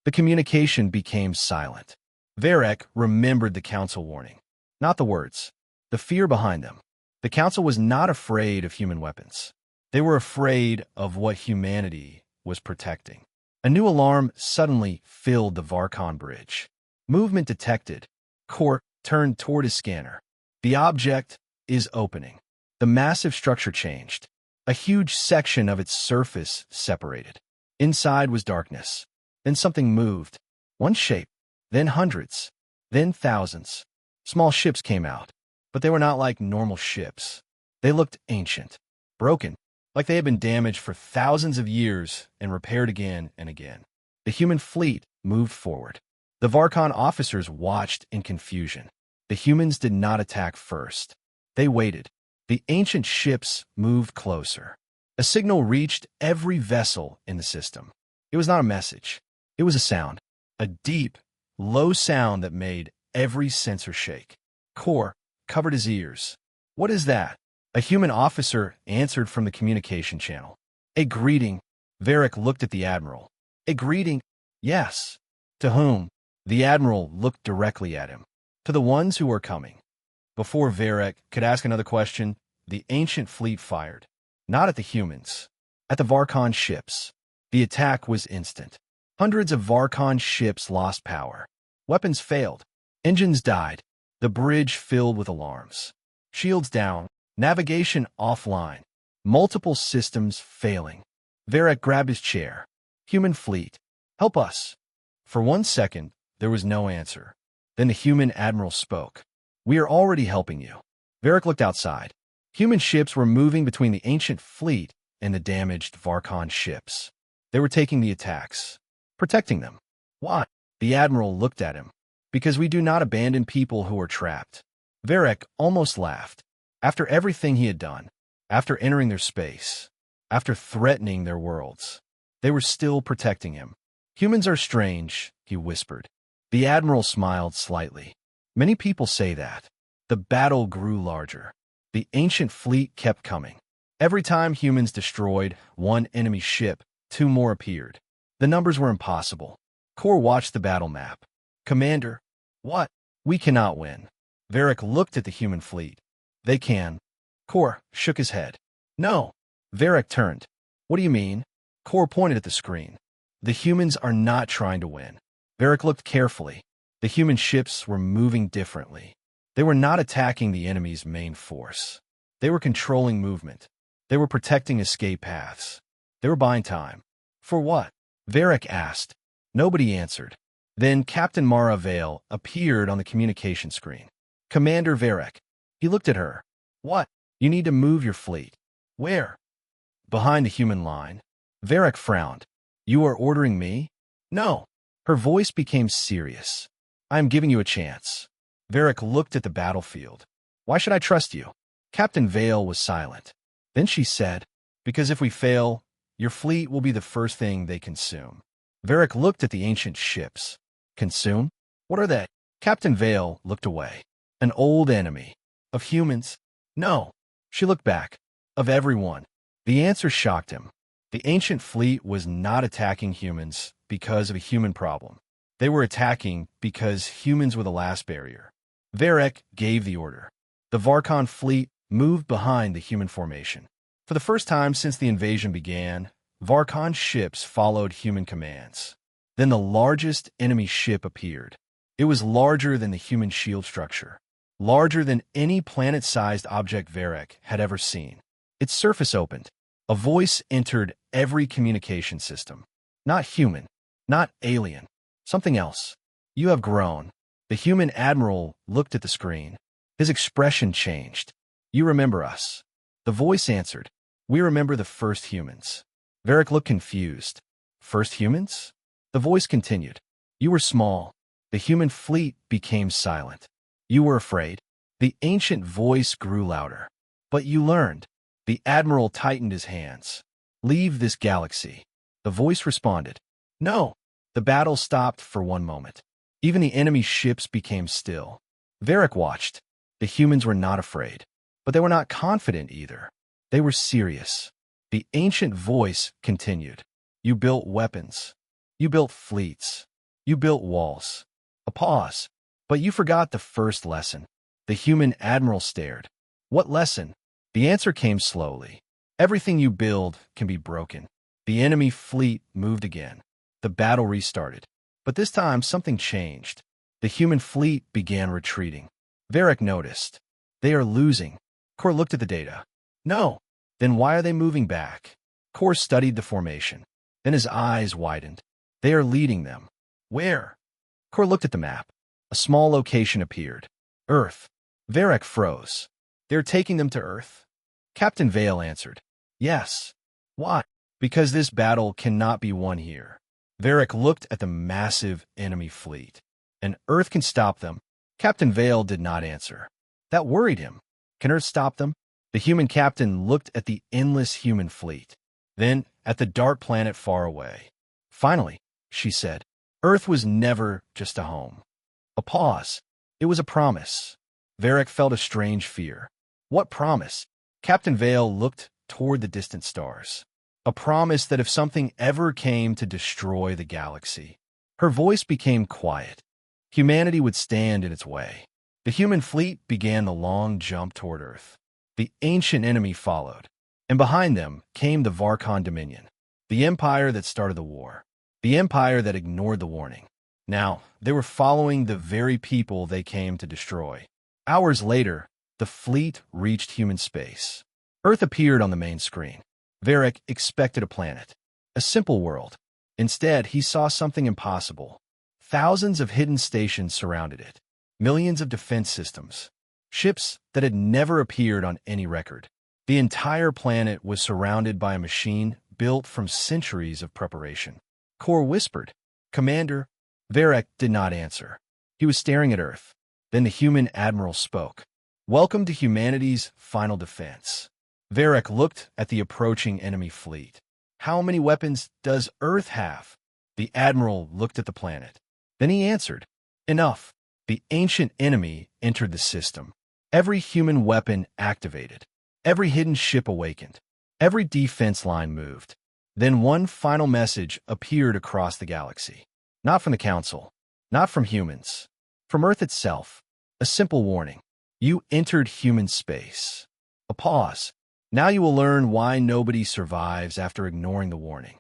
The communication became silent. Varric remembered the council warning. Not the words. The fear behind them. The council was not afraid of human weapons. They were afraid of what humanity was protecting. A new alarm suddenly filled the Varkon bridge. Movement detected. Kor turned toward his scanner. The object is opening. The massive structure changed. A huge section of its surface separated. Inside was darkness. Then something moved. One shape, then hundreds, then thousands. Small ships came out, but they were not like normal ships. They looked ancient, broken, like they had been damaged for thousands of years and repaired again and again. The human fleet moved forward. The Varkon officers watched in confusion. The humans did not attack first. They waited. The ancient ships moved closer. A signal reached every vessel in the system. It was not a message. It was a sound. A deep, low sound that made every sensor shake. Kor covered his ears. What is that? A human officer answered from the communication channel. A greeting. Varric looked at the admiral. A greeting? Yes. To whom? The admiral looked directly at him. To the ones who are coming. Before Varric could ask another question, the ancient fleet fired. Not at the humans. At the Varkon ships. The attack was instant. Hundreds of Varkon ships lost power. Weapons failed. Engines died. The bridge filled with alarms. Shields down. Navigation offline. Multiple systems failing. Varric grabbed his chair. Human fleet. Help us. For 1 second, there was no answer. Then the human admiral spoke. We are already helping you. Varric looked outside. Human ships were moving between the ancient fleet and the damaged Varkon ships. They were taking the attacks. Protecting them. Why? The admiral looked at him. Because we do not abandon people who are trapped. Varric almost laughed. After everything he had done, after entering their space, after threatening their worlds, they were still protecting him. Humans are strange, he whispered. The admiral smiled slightly. Many people say that. The battle grew larger. The ancient fleet kept coming. Every time humans destroyed one enemy ship, 2 more appeared. The numbers were impossible. Kor watched the battle map. Commander, what? We cannot win. Varric looked at the human fleet. They can. Kor shook his head. No. Varric turned. What do you mean? Kor pointed at the screen. The humans are not trying to win. Varric looked carefully. The human ships were moving differently. They were not attacking the enemy's main force. They were controlling movement. They were protecting escape paths. They were buying time. For what? Varric asked. Nobody answered. Then Captain Mara Vale appeared on the communication screen. Commander Varric. He looked at her. What? You need to move your fleet. Where? Behind the human line. Varric frowned. You are ordering me? No. Her voice became serious. I am giving you a chance. Varric looked at the battlefield. Why should I trust you? Captain Vale was silent. Then she said, because if we fail, your fleet will be the first thing they consume. Varric looked at the ancient ships. Consume? What are they? Captain Vale looked away. An old enemy. Of humans? No. She looked back. Of everyone. The answer shocked him. The ancient fleet was not attacking humans because of a human problem. They were attacking because humans were the last barrier. Varric gave the order. The Varkon fleet moved behind the human formation. For the first time since the invasion began, Varkon ships followed human commands. Then the largest enemy ship appeared. It was larger than the human shield structure, larger than any planet-sized object Varric had ever seen. Its surface opened. A voice entered every communication system. Not human, not alien, something else. You have grown. The human admiral looked at the screen. His expression changed. You remember us. The voice answered. We remember the first humans. Varric looked confused. First humans? The voice continued. You were small. The human fleet became silent. You were afraid. The ancient voice grew louder. But you learned. The admiral tightened his hands. Leave this galaxy. The voice responded. No. The battle stopped for one moment. Even the enemy ships became still. Varric watched. The humans were not afraid. But they were not confident either. They were serious. The ancient voice continued. You built weapons. You built fleets. You built walls. A pause. But you forgot the first lesson. The human admiral stared. What lesson? The answer came slowly. Everything you build can be broken. The enemy fleet moved again. The battle restarted. But this time something changed. The human fleet began retreating. Varric noticed. They are losing. Kor looked at the data. No. Then why are they moving back? Kor studied the formation. Then his eyes widened. They are leading them. Where? Kor looked at the map. A small location appeared. Earth. Varric froze. They're taking them to Earth? Captain Vale answered. Yes. Why? Because this battle cannot be won here. Varric looked at the massive enemy fleet. And Earth can stop them. Captain Vale did not answer. That worried him. Can Earth stop them? The human captain looked at the endless human fleet. Then at the dark planet far away. Finally, she said, Earth was never just a home. A pause. It was a promise. Varric felt a strange fear. What promise? Captain Vale looked toward the distant stars. A promise that if something ever came to destroy the galaxy, her voice became quiet. Humanity would stand in its way. The human fleet began the long jump toward Earth. The ancient enemy followed, and behind them came the Varkon Dominion, the empire that started the war, the empire that ignored the warning. Now, they were following the very people they came to destroy. Hours later, the fleet reached human space. Earth appeared on the main screen. Varric expected a planet, a simple world. Instead, he saw something impossible. Thousands of hidden stations surrounded it. Millions of defense systems. Ships that had never appeared on any record. The entire planet was surrounded by a machine built from centuries of preparation. Kor whispered, Commander. Varric did not answer. He was staring at Earth. Then the human admiral spoke. Welcome to humanity's final defense. Varric looked at the approaching enemy fleet. How many weapons does Earth have? The admiral looked at the planet. Then he answered, Enough. The ancient enemy entered the system. Every human weapon activated. Every hidden ship awakened. Every defense line moved. Then one final message appeared across the galaxy. Not from the Council. Not from humans. From Earth itself. A simple warning. You entered human space. A pause. Now you will learn why nobody survives after ignoring the warning.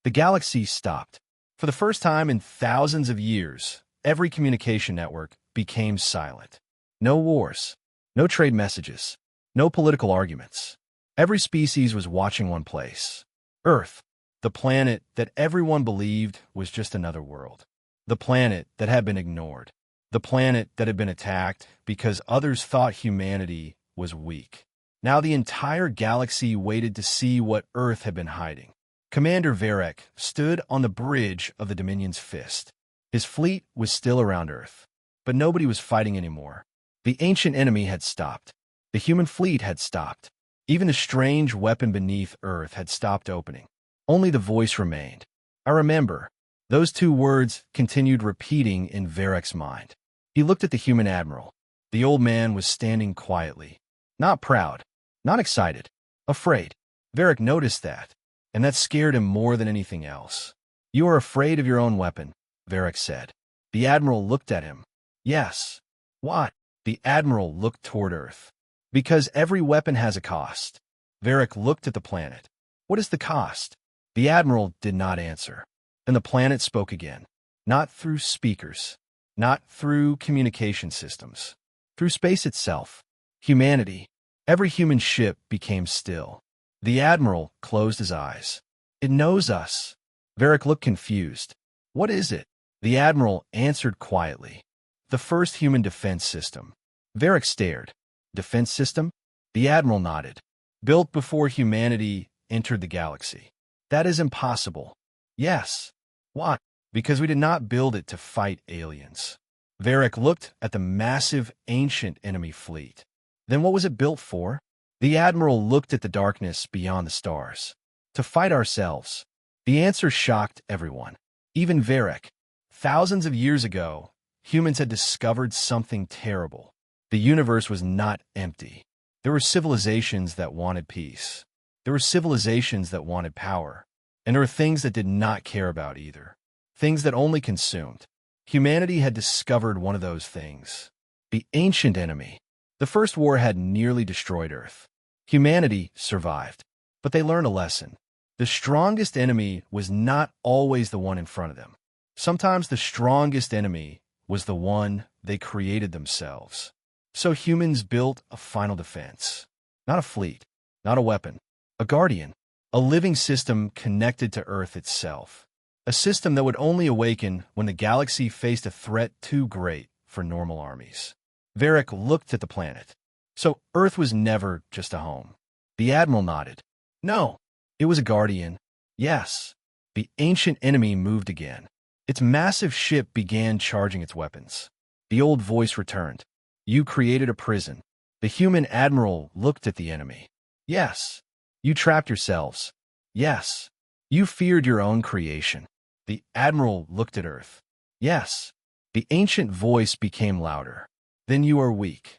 The galaxy stopped. For the first time in thousands of years, every communication network became silent. No wars. No trade messages. No political arguments. Every species was watching one place. Earth, the planet that everyone believed was just another world. The planet that had been ignored. The planet that had been attacked because others thought humanity was weak. Now the entire galaxy waited to see what Earth had been hiding. Commander Varek stood on the bridge of the Dominion's fist. His fleet was still around Earth, but nobody was fighting anymore. The ancient enemy had stopped. The human fleet had stopped. Even the strange weapon beneath Earth had stopped opening. Only the voice remained. I remember. Those two words continued repeating in Varek's mind. He looked at the human admiral. The old man was standing quietly. Not proud. Not excited. Afraid. Varek noticed that, and that scared him more than anything else. You are afraid of your own weapon, Varek said. The admiral looked at him. Yes. What? The admiral looked toward Earth. Because every weapon has a cost. Varek looked at the planet. What is the cost? The admiral did not answer. And the planet spoke again. Not through speakers. Not through communication systems. Through space itself. Humanity. Every human ship became still. The admiral closed his eyes. It knows us. Varek looked confused. What is it? The admiral answered quietly. The first human defense system. Varek stared. Defense system? The admiral nodded. Built before humanity entered the galaxy. That is impossible. Yes. What? Because we did not build it to fight aliens. Varek looked at the massive ancient enemy fleet. Then what was it built for? The admiral looked at the darkness beyond the stars. To fight ourselves. The answer shocked everyone. Even Varek. Thousands of years ago, humans had discovered something terrible. The universe was not empty. There were civilizations that wanted peace. There were civilizations that wanted power. And there were things that did not care about either. Things that only consumed. Humanity had discovered one of those things. The ancient enemy. The first war had nearly destroyed Earth. Humanity survived. But they learned a lesson. The strongest enemy was not always the one in front of them. Sometimes the strongest enemy was the one they created themselves. So humans built a final defense. Not a fleet, not a weapon, a guardian, a living system connected to Earth itself. A system that would only awaken when the galaxy faced a threat too great for normal armies. Varek looked at the planet. So Earth was never just a home. The admiral nodded. No, it was a guardian. Yes. The ancient enemy moved again. Its massive ship began charging its weapons. The old voice returned. You created a prison. The human admiral looked at the enemy. Yes. You trapped yourselves. Yes. You feared your own creation. The admiral looked at Earth. Yes. The ancient voice became louder. Then you are weak.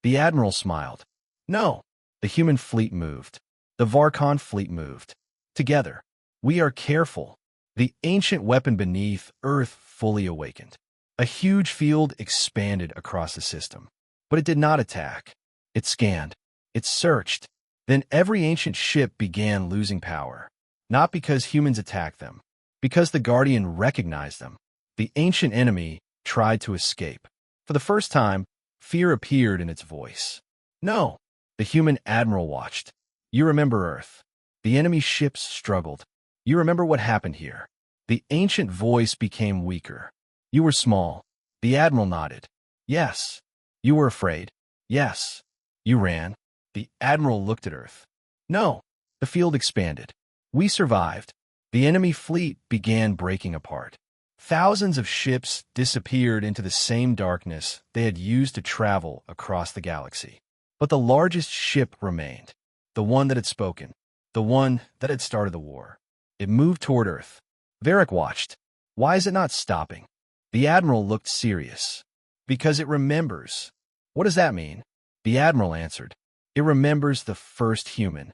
The admiral smiled. No. The human fleet moved. The Varkon fleet moved. Together. We are careful. The ancient weapon beneath Earth fully awakened. A huge field expanded across the system. But it did not attack. It scanned. It searched. Then every ancient ship began losing power. Not because humans attacked them. Because the Guardian recognized them. The ancient enemy tried to escape. For the first time, fear appeared in its voice. No. The human admiral watched. You remember Earth. The enemy ships struggled. You remember what happened here. The ancient voice became weaker. You were small. The admiral nodded. Yes. You were afraid. Yes. You ran. The admiral looked at Earth. No. The field expanded. We survived. The enemy fleet began breaking apart. Thousands of ships disappeared into the same darkness they had used to travel across the galaxy. But the largest ship remained. The one that had spoken. The one that had started the war. It moved toward Earth. Varek watched. Why is it not stopping? The admiral looked serious. Because it remembers. What does that mean? The admiral answered. It remembers the first human.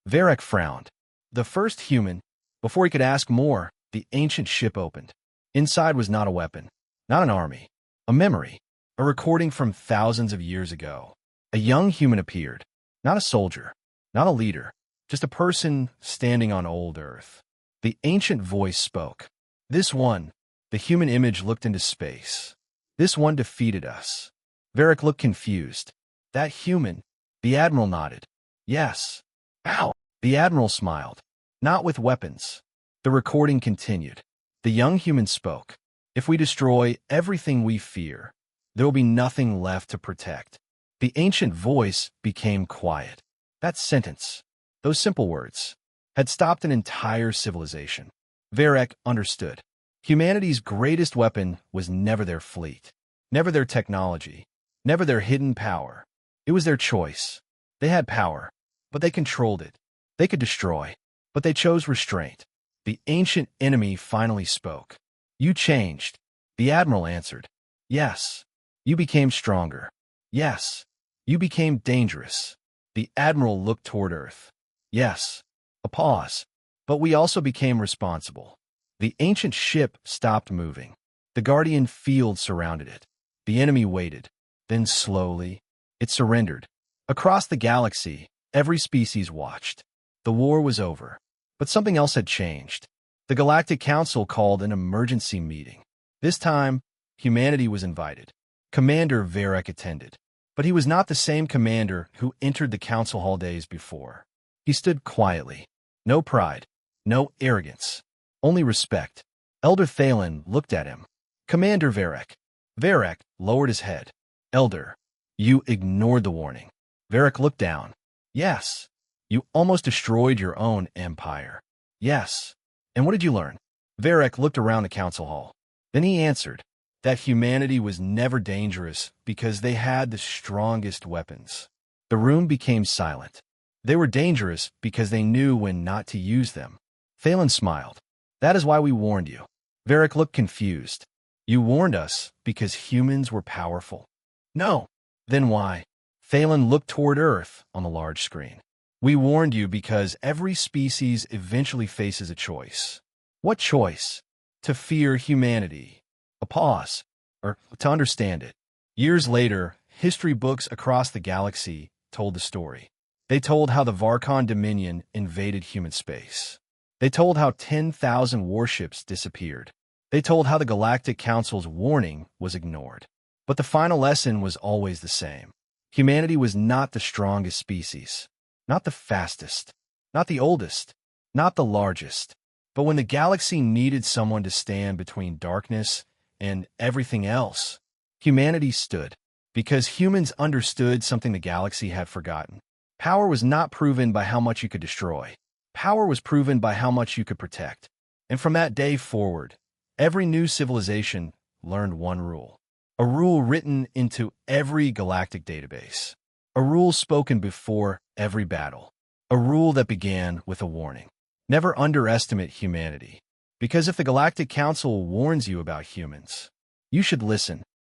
Varek frowned. The first human. Before he could ask more, the ancient ship opened. Inside was not a weapon, not an army, a memory, a recording from thousands of years ago. A young human appeared. Not a soldier, not a leader, just a person standing on old Earth. The ancient voice spoke. This one, the human image looked into space. This one defeated us. Varek looked confused. That human, the admiral nodded. Yes. How? The Admiral smiled. Not with weapons. The recording continued. The young human spoke. If we destroy everything we fear, there will be nothing left to protect. The ancient voice became quiet. That sentence, those simple words, had stopped an entire civilization. Varek understood. Humanity's greatest weapon was never their fleet, never their technology, never their hidden power. It was their choice. They had power, but they controlled it. They could destroy, but they chose restraint. The ancient enemy finally spoke. You changed. The Admiral answered. Yes. You became stronger. Yes. You became dangerous. The Admiral looked toward Earth. Yes. A pause. But we also became responsible. The ancient ship stopped moving. The Guardian field surrounded it. The enemy waited. Then slowly, it surrendered. Across the galaxy, every species watched. The war was over. But something else had changed. The Galactic Council called an emergency meeting. This time, humanity was invited. Commander Varek attended. But he was not the same commander who entered the council hall days before. He stood quietly. No pride. No arrogance. Only respect. Elder Thalen looked at him. Commander Varek. Varek lowered his head. Elder, you ignored the warning. Varek looked down. Yes. You almost destroyed your own empire. Yes. And what did you learn? Varek looked around the council hall. Then he answered that humanity was never dangerous because they had the strongest weapons. The room became silent. They were dangerous because they knew when not to use them. Thalen smiled. That is why we warned you. Varek looked confused. You warned us because humans were powerful. No. Then why? Thalen looked toward Earth on the large screen. We warned you because every species eventually faces a choice. What choice? To fear humanity. A pause. Or to understand it. Years later, history books across the galaxy told the story. They told how the Varkon Dominion invaded human space. They told how 10,000 warships disappeared. They told how the Galactic Council's warning was ignored. But the final lesson was always the same. Humanity was not the strongest species. Not the fastest, not the oldest, not the largest. But when the galaxy needed someone to stand between darkness and everything else, humanity stood. Because humans understood something the galaxy had forgotten. Power was not proven by how much you could destroy. Power was proven by how much you could protect. And from that day forward, every new civilization learned one rule. A rule written into every galactic database. A rule spoken before every battle. A rule that began with a warning. Never underestimate humanity. Because if the Galactic Council warns you about humans, you should listen.